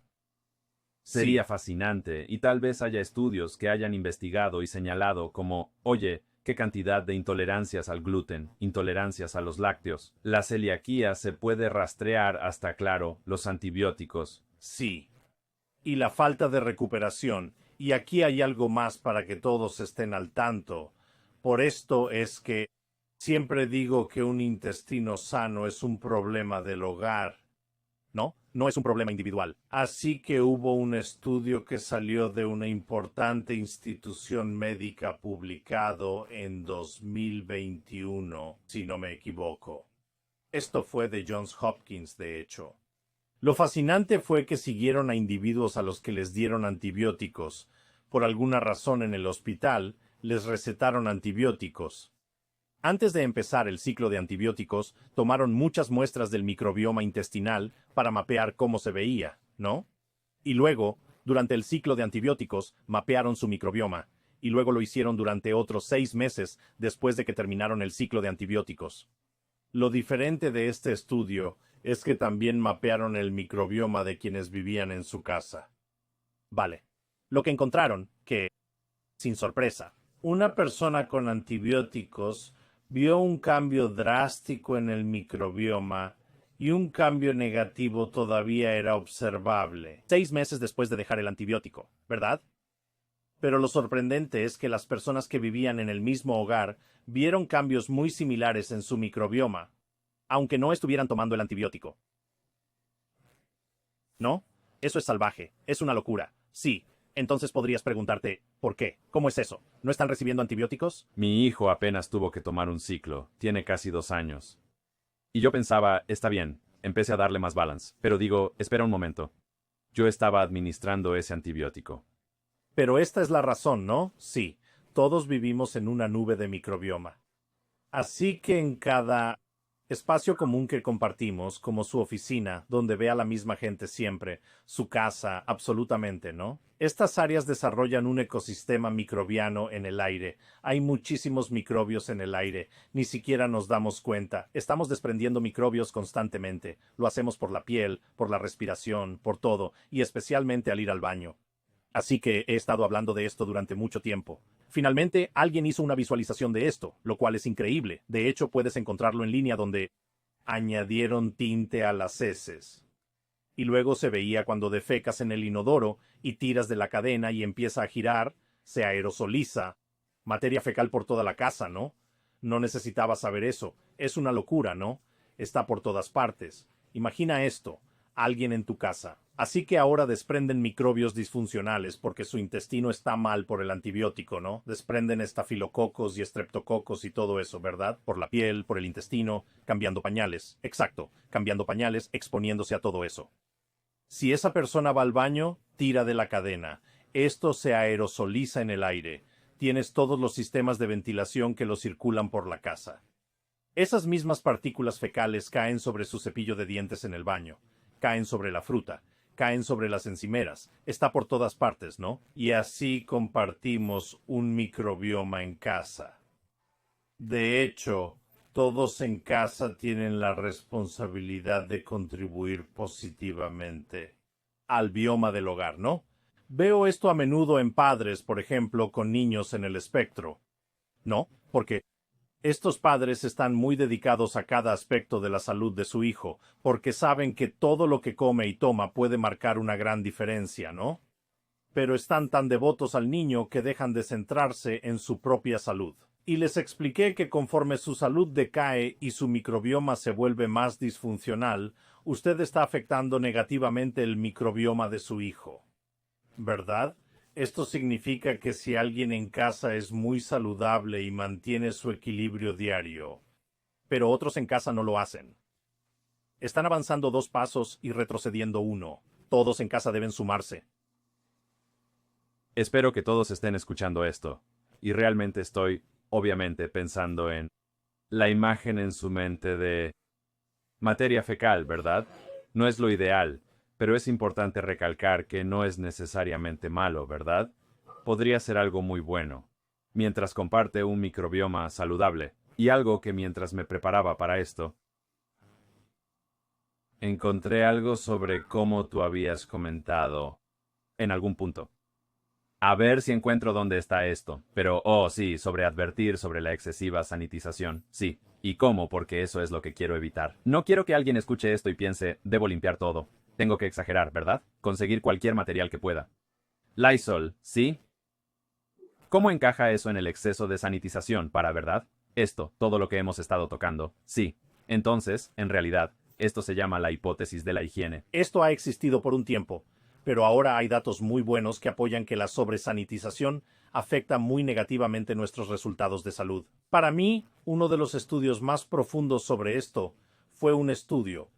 Sería fascinante, y tal vez haya estudios que hayan investigado y señalado como, oye, qué cantidad de intolerancias al gluten, intolerancias a los lácteos. La celiaquía se puede rastrear hasta, claro, los antibióticos. Sí. Y la falta de recuperación. Y aquí hay algo más para que todos estén al tanto. Por esto es que siempre digo que un intestino sano es un problema del hogar. No, no es un problema individual. Así que hubo un estudio que salió de una importante institución médica publicado en 2021, si no me equivoco. Esto fue de Johns Hopkins, de hecho. Lo fascinante fue que siguieron a individuos a los que les dieron antibióticos. Por alguna razón en el hospital, les recetaron antibióticos. Antes de empezar el ciclo de antibióticos, tomaron muchas muestras del microbioma intestinal para mapear cómo se veía, ¿no? Y luego, durante el ciclo de antibióticos, mapearon su microbioma, y luego lo hicieron durante otros 6 meses después de que terminaron el ciclo de antibióticos. Lo diferente de este estudio es que también mapearon el microbioma de quienes vivían en su casa. Vale. Lo que encontraron, que, sin sorpresa, una persona con antibióticos vio un cambio drástico en el microbioma y un cambio negativo todavía era observable 6 meses después de dejar el antibiótico, ¿verdad? Pero lo sorprendente es que las personas que vivían en el mismo hogar vieron cambios muy similares en su microbioma, aunque no estuvieran tomando el antibiótico. ¿No? Eso es salvaje, es una locura. Sí. Entonces podrías preguntarte, ¿por qué? ¿Cómo es eso? ¿No están recibiendo antibióticos? Mi hijo apenas tuvo que tomar un ciclo, tiene casi 2 años. Y yo pensaba, está bien, empecé a darle más balance, pero digo, espera un momento. Yo estaba administrando ese antibiótico. Pero esta es la razón, ¿no? Sí, todos vivimos en una nube de microbioma. Así que en cada espacio común que compartimos, como su oficina, donde ve a la misma gente siempre, su casa, absolutamente, ¿no? Estas áreas desarrollan un ecosistema microbiano en el aire. Hay muchísimos microbios en el aire. Ni siquiera nos damos cuenta. Estamos desprendiendo microbios constantemente. Lo hacemos por la piel, por la respiración, por todo, y especialmente al ir al baño. Así que he estado hablando de esto durante mucho tiempo. Finalmente, alguien hizo una visualización de esto, lo cual es increíble. De hecho, puedes encontrarlo en línea donde añadieron tinte a las heces. Y luego se veía cuando defecas en el inodoro y tiras de la cadena y empieza a girar, se aerosoliza. Materia fecal por toda la casa, ¿no? No necesitaba saber eso. Es una locura, ¿no? Está por todas partes. Imagina esto. Alguien en tu casa, Así que ahora desprenden microbios disfuncionales porque su intestino está mal por el antibiótico, ¿no? Desprenden estafilococos y estreptococos y todo eso, ¿verdad? Por la piel, por el intestino, cambiando pañales. Exacto, cambiando pañales, exponiéndose a todo eso. Si esa persona va al baño, tira de la cadena. Esto se aerosoliza en el aire. Tienes todos los sistemas de ventilación que lo circulan por la casa. Esas mismas partículas fecales caen sobre su cepillo de dientes en el baño, caen sobre la fruta, caen sobre las encimeras, está por todas partes, ¿no? Y así compartimos un microbioma en casa. De hecho, todos en casa tienen la responsabilidad de contribuir positivamente al bioma del hogar, ¿no? Veo esto a menudo en padres, por ejemplo, con niños en el espectro. ¿No? Porque estos padres están muy dedicados a cada aspecto de la salud de su hijo, porque saben que todo lo que come y toma puede marcar una gran diferencia, ¿no? Pero están tan devotos al niño que dejan de centrarse en su propia salud. Y les expliqué que conforme su salud decae y su microbioma se vuelve más disfuncional, usted está afectando negativamente el microbioma de su hijo. ¿Verdad? Esto significa que si alguien en casa es muy saludable y mantiene su equilibrio diario, pero otros en casa no lo hacen. Están avanzando 2 pasos y retrocediendo 1. Todos en casa deben sumarse. Espero que todos estén escuchando esto. Y realmente estoy, obviamente, pensando en la imagen en su mente de materia fecal, ¿verdad? No es lo ideal, pero es importante recalcar que no es necesariamente malo, ¿verdad? Podría ser algo muy bueno, mientras comparte un microbioma saludable. Y algo que mientras me preparaba para esto, encontré algo sobre cómo tú habías comentado en algún punto. A ver si encuentro dónde está esto. Pero, oh, sí, sobre advertir sobre la excesiva sanitización. Sí. ¿Y cómo? Porque eso es lo que quiero evitar. No quiero que alguien escuche esto y piense, debo limpiar todo. Tengo que exagerar, ¿verdad? Conseguir cualquier material que pueda. Lysol, ¿sí? ¿Cómo encaja eso en el exceso de sanitización para, verdad? Esto, todo lo que hemos estado tocando. Sí. Entonces, en realidad, esto se llama la hipótesis de la higiene. Esto ha existido por un tiempo, pero ahora hay datos muy buenos que apoyan que la sobresanitización afecta muy negativamente nuestros resultados de salud. Para mí, uno de los estudios más profundos sobre esto fue un estudio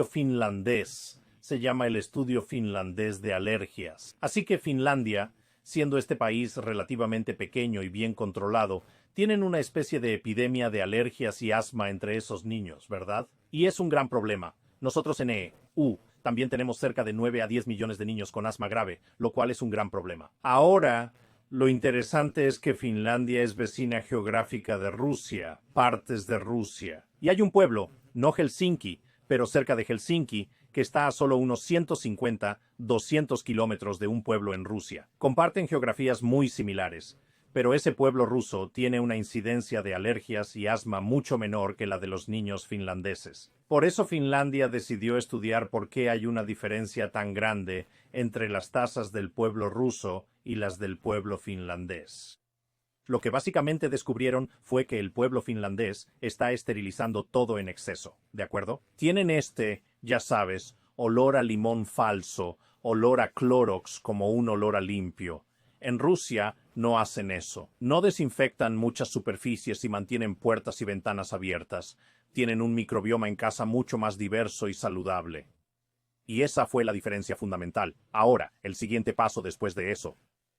finlandés. Se llama el Estudio Finlandés de Alergias. Así que Finlandia, siendo este país relativamente pequeño y bien controlado, tienen una especie de epidemia de alergias y asma entre esos niños, ¿verdad? Y es un gran problema. Nosotros en EU también tenemos cerca de 9 a 10 millones de niños con asma grave, lo cual es un gran problema. Ahora, lo interesante es que Finlandia es vecina geográfica de Rusia, partes de Rusia. Y hay un pueblo, no Helsinki, pero cerca de Helsinki, que está a solo unos 150, 200 kilómetros de un pueblo en Rusia. Comparten geografías muy similares, pero ese pueblo ruso tiene una incidencia de alergias y asma mucho menor que la de los niños finlandeses. Por eso Finlandia decidió estudiar por qué hay una diferencia tan grande entre las tasas del pueblo ruso y las del pueblo finlandés. Lo que básicamente descubrieron fue que el pueblo finlandés está esterilizando todo en exceso, ¿de acuerdo? Tienen ya sabes, olor a limón falso, olor a Clorox como un olor a limpio. En Rusia no hacen eso. No desinfectan muchas superficies y mantienen puertas y ventanas abiertas. Tienen un microbioma en casa mucho más diverso y saludable. Y esa fue la diferencia fundamental. Ahora, el siguiente paso después de eso.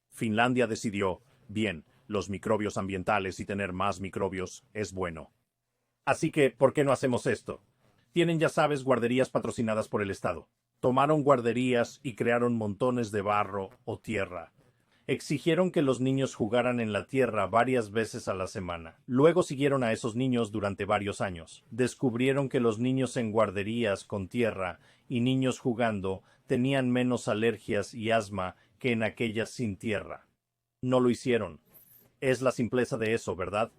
Finlandia decidió, bien, los microbios ambientales y tener más microbios es bueno. Así que, ¿por qué no hacemos esto? Tienen, ya sabes, guarderías patrocinadas por el Estado. Tomaron guarderías y crearon montones de barro o tierra. Exigieron que los niños jugaran en la tierra varias veces a la semana. Luego siguieron a esos niños durante varios años. Descubrieron que los niños en guarderías con tierra y niños jugando tenían menos alergias y asma que en aquellas sin tierra. No lo hicieron. Es la simpleza de eso, ¿verdad?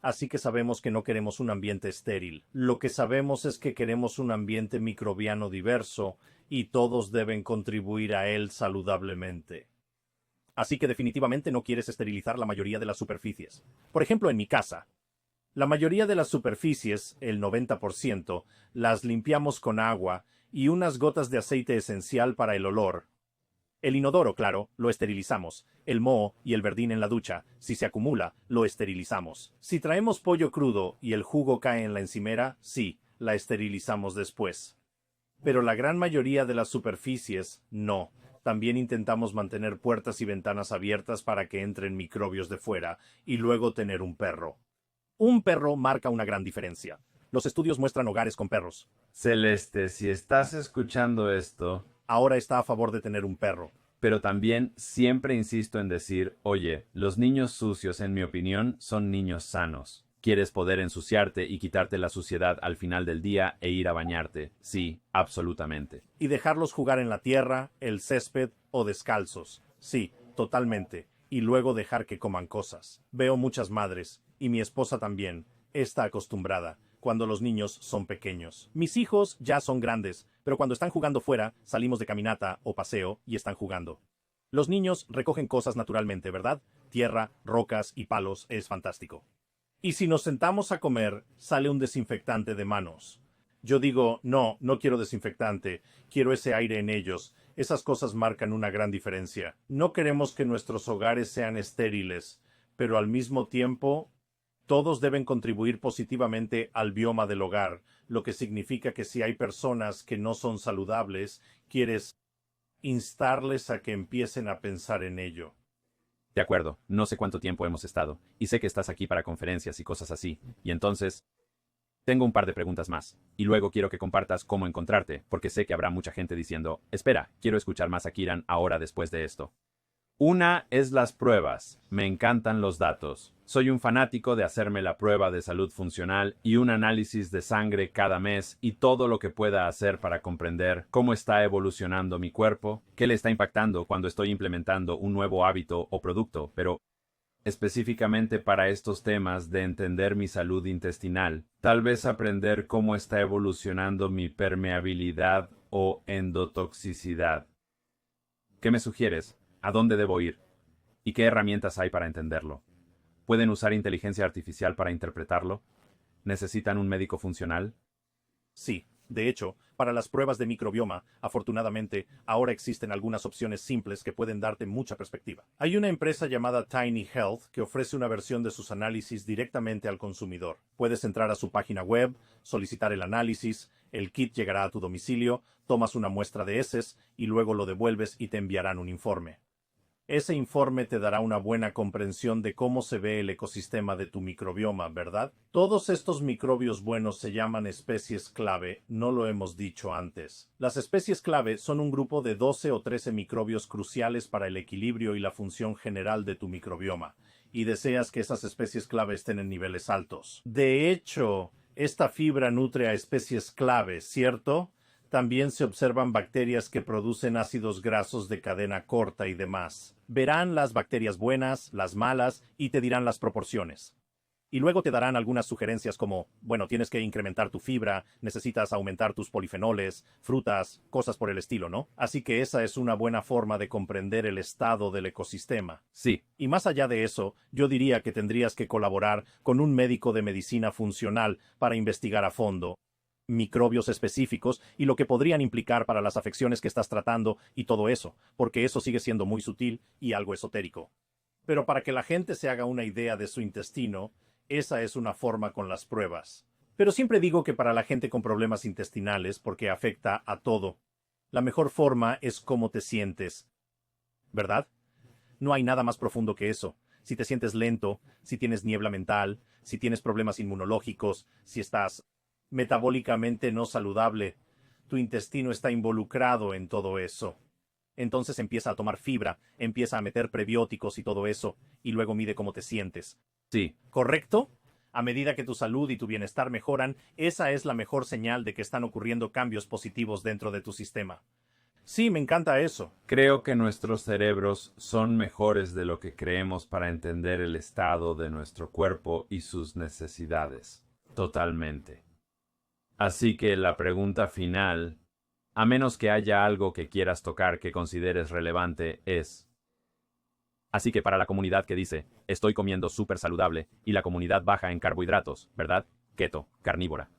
Así que sabemos que no queremos un ambiente estéril. Lo que sabemos es que queremos un ambiente microbiano diverso y todos deben contribuir a él saludablemente. Así que definitivamente no quieres esterilizar la mayoría de las superficies. Por ejemplo, en mi casa, la mayoría de las superficies, el 90%, las limpiamos con agua y unas gotas de aceite esencial para el olor. El inodoro, claro, lo esterilizamos. El moho y el verdín en la ducha, si se acumula, lo esterilizamos. Si traemos pollo crudo y el jugo cae en la encimera, sí, la esterilizamos después. Pero la gran mayoría de las superficies, no. También intentamos mantener puertas y ventanas abiertas para que entren microbios de fuera, y luego tener un perro. Un perro marca una gran diferencia. Los estudios muestran hogares con perros. Celeste, si estás escuchando esto, Ahora está a favor de tener un perro. pero también siempre insisto en decir, oye, los niños sucios, en mi opinión, son niños sanos. ¿Quieres poder ensuciarte y quitarte la suciedad al final del día e ir a bañarte? Sí, absolutamente. Y dejarlos jugar en la tierra, el césped o descalzos. Sí, totalmente. Y luego dejar que coman cosas. Veo muchas madres, y mi esposa también, está acostumbrada, cuando los niños son pequeños. Mis hijos ya son grandes, pero cuando están jugando fuera, salimos de caminata o paseo y están jugando. Los niños recogen cosas naturalmente, ¿verdad? Tierra, rocas y palos, es fantástico. Y si nos sentamos a comer, sale un desinfectante de manos. Yo digo, no, no quiero desinfectante, quiero ese aire en ellos. Esas cosas marcan una gran diferencia. No queremos que nuestros hogares sean estériles, pero al mismo tiempo, todos deben contribuir positivamente al bioma del hogar, lo que significa que si hay personas que no son saludables, quieres instarles a que empiecen a pensar en ello. De acuerdo, no sé cuánto tiempo hemos estado, y sé que estás aquí para conferencias y cosas así, y entonces tengo un par de preguntas más, y luego quiero que compartas cómo encontrarte, porque sé que habrá mucha gente diciendo, espera, quiero escuchar más a Kieran ahora después de esto. Una es las pruebas. Me encantan los datos. Soy un fanático de hacerme la prueba de salud funcional y un análisis de sangre cada mes y todo lo que pueda hacer para comprender cómo está evolucionando mi cuerpo, qué le está impactando cuando estoy implementando un nuevo hábito o producto, pero específicamente para estos temas de entender mi salud intestinal, tal vez aprender cómo está evolucionando mi permeabilidad o endotoxicidad. ¿Qué me sugieres? ¿A dónde debo ir? ¿Y qué herramientas hay para entenderlo? ¿Pueden usar inteligencia artificial para interpretarlo? ¿Necesitan un médico funcional? Sí, de hecho, para las pruebas de microbioma, afortunadamente, ahora existen algunas opciones simples que pueden darte mucha perspectiva. Hay una empresa llamada Tiny Health que ofrece una versión de sus análisis directamente al consumidor. Puedes entrar a su página web, solicitar el análisis, el kit llegará a tu domicilio, tomas una muestra de heces y luego lo devuelves y te enviarán un informe. Ese informe te dará una buena comprensión de cómo se ve el ecosistema de tu microbioma, ¿verdad? Todos estos microbios buenos se llaman especies clave, no lo hemos dicho antes. Las especies clave son un grupo de 12 o 13 microbios cruciales para el equilibrio y la función general de tu microbioma, y deseas que esas especies clave estén en niveles altos. De hecho, esta fibra nutre a especies clave, ¿cierto? También se observan bacterias que producen ácidos grasos de cadena corta y demás. Verán las bacterias buenas, las malas y te dirán las proporciones. Y luego te darán algunas sugerencias como, bueno, tienes que incrementar tu fibra, necesitas aumentar tus polifenoles, frutas, cosas por el estilo, ¿no? Así que esa es una buena forma de comprender el estado del ecosistema. Sí. Y más allá de eso, yo diría que tendrías que colaborar con un médico de medicina funcional para investigar a fondo microbios específicos y lo que podrían implicar para las afecciones que estás tratando y todo eso, porque eso sigue siendo muy sutil y algo esotérico. Pero para que la gente se haga una idea de su intestino, esa es una forma con las pruebas. Pero siempre digo que para la gente con problemas intestinales, porque afecta a todo, la mejor forma es cómo te sientes, ¿verdad? No hay nada más profundo que eso. Si te sientes lento, si tienes niebla mental, si tienes problemas inmunológicos, si estás metabólicamente no saludable, tu intestino está involucrado en todo eso. Entonces empieza a tomar fibra, empieza a meter prebióticos y todo eso, y luego mide cómo te sientes. Sí. ¿Correcto? A medida que tu salud y tu bienestar mejoran, esa es la mejor señal de que están ocurriendo cambios positivos dentro de tu sistema. Sí, me encanta eso. Creo que nuestros cerebros son mejores de lo que creemos para entender el estado de nuestro cuerpo y sus necesidades. Totalmente. Así que la pregunta final, a menos que haya algo que quieras tocar que consideres relevante, es... Así que para la comunidad que dice, estoy comiendo súper saludable, y la comunidad baja en carbohidratos, ¿verdad? Keto, carnívora.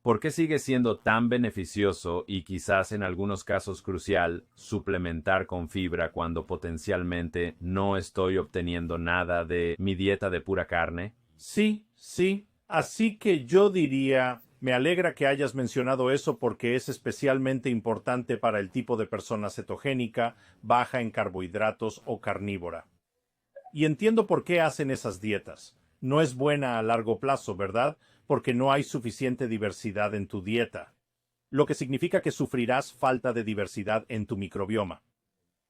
¿Por qué sigue siendo tan beneficioso y quizás en algunos casos crucial suplementar con fibra cuando potencialmente no estoy obteniendo nada de mi dieta de pura carne? Sí, sí. Así que yo diría, me alegra que hayas mencionado eso porque es especialmente importante para el tipo de persona cetogénica, baja en carbohidratos o carnívora. Y entiendo por qué hacen esas dietas. No es buena a largo plazo, ¿verdad? Porque no hay suficiente diversidad en tu dieta, lo que significa que sufrirás falta de diversidad en tu microbioma.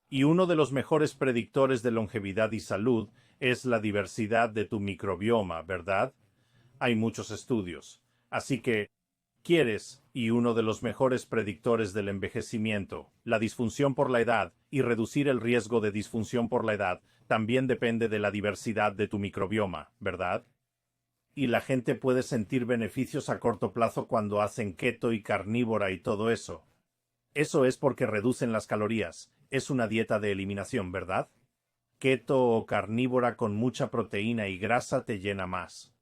Y uno de los mejores predictores de longevidad y salud es la diversidad de tu microbioma, ¿verdad? Hay muchos estudios. Así que, quieres, y uno de los mejores predictores del envejecimiento, la disfunción por la edad y reducir el riesgo de disfunción por la edad, también depende de la diversidad de tu microbioma, ¿verdad? Y la gente puede sentir beneficios a corto plazo cuando hacen keto y carnívora y todo eso. Eso es porque reducen las calorías. Es una dieta de eliminación, ¿verdad? Keto o carnívora con mucha proteína y grasa te llena más.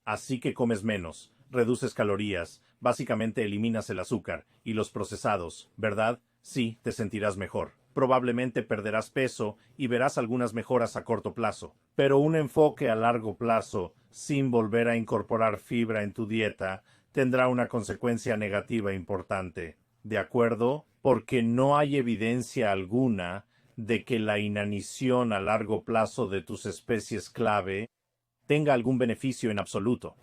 Así que comes menos, reduces calorías, básicamente eliminas el azúcar y los procesados, ¿verdad? Sí, te sentirás mejor. Probablemente perderás peso y verás algunas mejoras a corto plazo, pero un enfoque a largo plazo, sin volver a incorporar fibra en tu dieta, tendrá una consecuencia negativa importante. ¿De acuerdo? Porque no hay evidencia alguna de que la inanición a largo plazo de tus especies clave tenga algún beneficio en absoluto.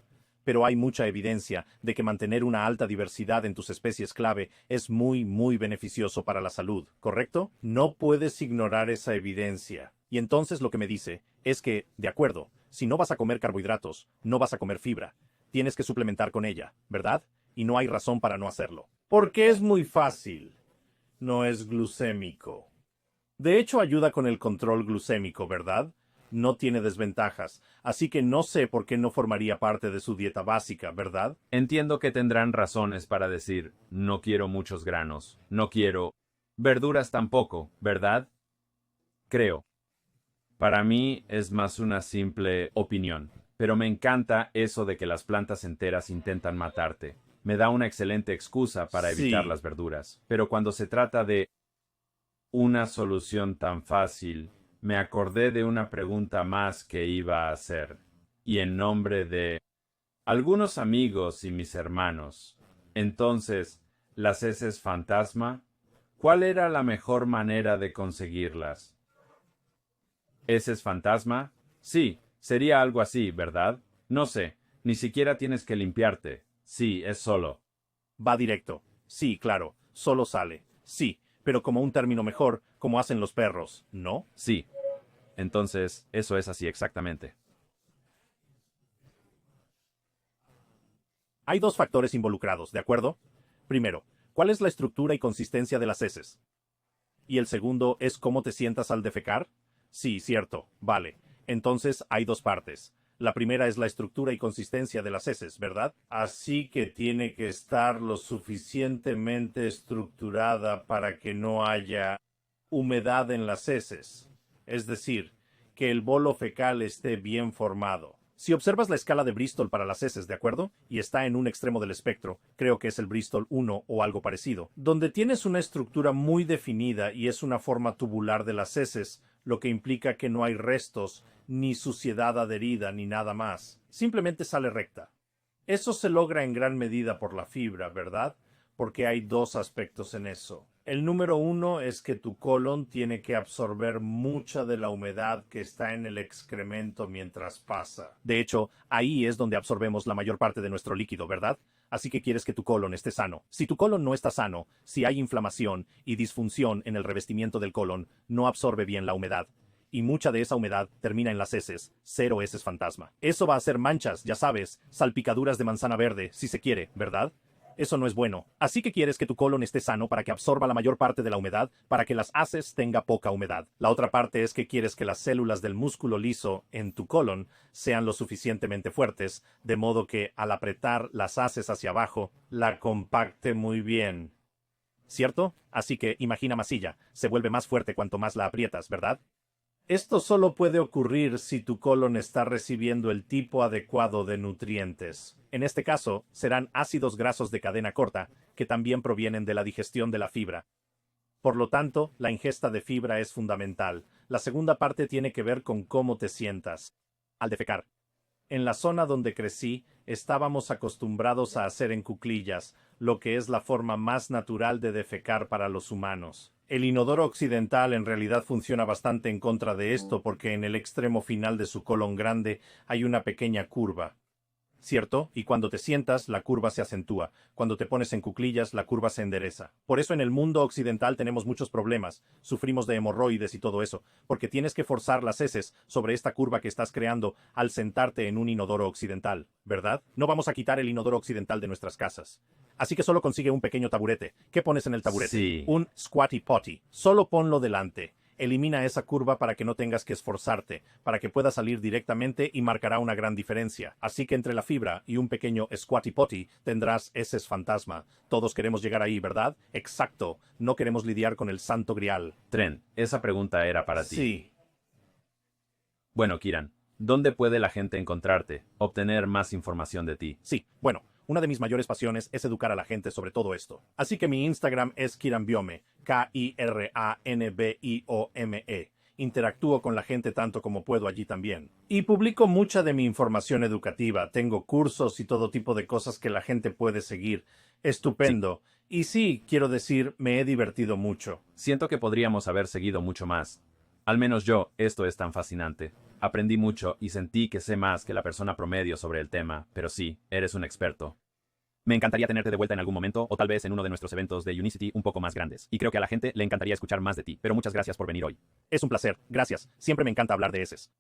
Pero hay mucha evidencia de que mantener una alta diversidad en tus especies clave es muy beneficioso para la salud, ¿correcto? No puedes ignorar esa evidencia. Y entonces lo que me dice es que, de acuerdo, si no vas a comer carbohidratos, no vas a comer fibra. Tienes que suplementar con ella, ¿verdad? Y no hay razón para no hacerlo. Porque es muy fácil. No es glucémico. De hecho, ayuda con el control glucémico, ¿verdad? No tiene desventajas, así que no sé por qué no formaría parte de su dieta básica, ¿verdad? Entiendo que tendrán razones para decir, no quiero muchos granos, no quiero verduras tampoco, ¿verdad? Creo. Para mí es más una simple opinión, pero me encanta eso de que las plantas enteras intentan matarte. Me da una excelente excusa para evitar Sí, las verduras, pero cuando se trata de una solución tan fácil, me acordé de una pregunta más que iba a hacer, y en nombre de algunos amigos y mis hermanos. Entonces, ¿las heces fantasma? ¿Cuál era la mejor manera de conseguirlas? ¿Heces fantasma? Sí, sería algo así, ¿verdad? No sé, ni siquiera tienes que limpiarte. Sí, es solo. va directo. Sí, claro, solo sale. Sí, pero como un término mejor, como hacen los perros, ¿no? Sí. Entonces, eso es así exactamente. Hay dos factores involucrados, ¿de acuerdo? Primero, ¿cuál es la estructura y consistencia de las heces? Y el segundo es cómo te sientas al defecar. Sí, cierto, vale. Entonces hay dos partes. La primera es la estructura y consistencia de las heces, ¿verdad? Así que tiene que estar lo suficientemente estructurada para que no haya humedad en las heces. Es decir, que el bolo fecal esté bien formado. Si observas la escala de Bristol para las heces, ¿de acuerdo? Y está en un extremo del espectro, creo que es el Bristol 1 o algo parecido, donde tienes una estructura muy definida y es una forma tubular de las heces, lo que implica que no hay restos, ni suciedad adherida, ni nada más. Simplemente sale recta. Eso se logra en gran medida por la fibra, ¿verdad? Porque hay dos aspectos en eso. El número uno es que tu colon tiene que absorber mucha de la humedad que está en el excremento mientras pasa. De hecho, ahí es donde absorbemos la mayor parte de nuestro líquido, ¿verdad? Así que quieres que tu colon esté sano. Si tu colon no está sano, si hay inflamación y disfunción en el revestimiento del colon, no absorbe bien la humedad. Y mucha de esa humedad termina en las heces, cero heces fantasma. Eso va a ser manchas, ya sabes, salpicaduras de manzana verde, si se quiere, ¿verdad? Eso no es bueno. Así que quieres que tu colon esté sano para que absorba la mayor parte de la humedad, para que las haces tenga poca humedad. La otra parte es que quieres que las células del músculo liso en tu colon sean lo suficientemente fuertes, de modo que al apretar las haces hacia abajo, la compacte muy bien. ¿Cierto? Así que imagina masilla, se vuelve más fuerte cuanto más la aprietas, ¿verdad? Esto solo puede ocurrir si tu colon está recibiendo el tipo adecuado de nutrientes. En este caso, serán ácidos grasos de cadena corta, que también provienen de la digestión de la fibra. Por lo tanto, la ingesta de fibra es fundamental. La segunda parte tiene que ver con cómo te sientas. Al defecar. En la zona donde crecí, estábamos acostumbrados a hacer en cuclillas, lo que es la forma más natural de defecar para los humanos. El inodoro occidental en realidad funciona bastante en contra de esto porque en el extremo final de su colon grande hay una pequeña curva. ¿Cierto? Y cuando te sientas, la curva se acentúa. Cuando te pones en cuclillas, la curva se endereza. Por eso en el mundo occidental tenemos muchos problemas. Sufrimos de hemorroides y todo eso, porque tienes que forzar las heces sobre esta curva que estás creando al sentarte en un inodoro occidental, ¿verdad? No vamos a quitar el inodoro occidental de nuestras casas. Así que solo consigue un pequeño taburete. ¿Qué pones en el taburete? Sí. Un squatty potty. Solo ponlo delante. Elimina esa curva para que no tengas que esforzarte, para que pueda salir directamente y marcará una gran diferencia. Así que entre la fibra y un pequeño squatty potty tendrás heces fantasma. Todos queremos llegar ahí, ¿verdad? Exacto. No queremos lidiar con el santo grial. Trent, esa pregunta era para ti. Sí. Bueno, Kiran, ¿dónde puede la gente encontrarte, obtener más información de ti? Sí, bueno, una de mis mayores pasiones es educar a la gente sobre todo esto. Así que mi Instagram es Kiranbiome, Kiranbiome. Interactúo con la gente tanto como puedo allí también. Y publico mucha de mi información educativa. Tengo cursos y todo tipo de cosas que la gente puede seguir. Estupendo. Sí. Y sí, quiero decir, me he divertido mucho. Siento que podríamos haber seguido mucho más. Al menos yo, esto es tan fascinante. Aprendí mucho y sentí que sé más que la persona promedio sobre el tema, pero sí, eres un experto. Me encantaría tenerte de vuelta en algún momento, o tal vez en uno de nuestros eventos de Unicity un poco más grandes. Y creo que a la gente le encantaría escuchar más de ti, pero muchas gracias por venir hoy. Es un placer, gracias. Siempre me encanta hablar de heces.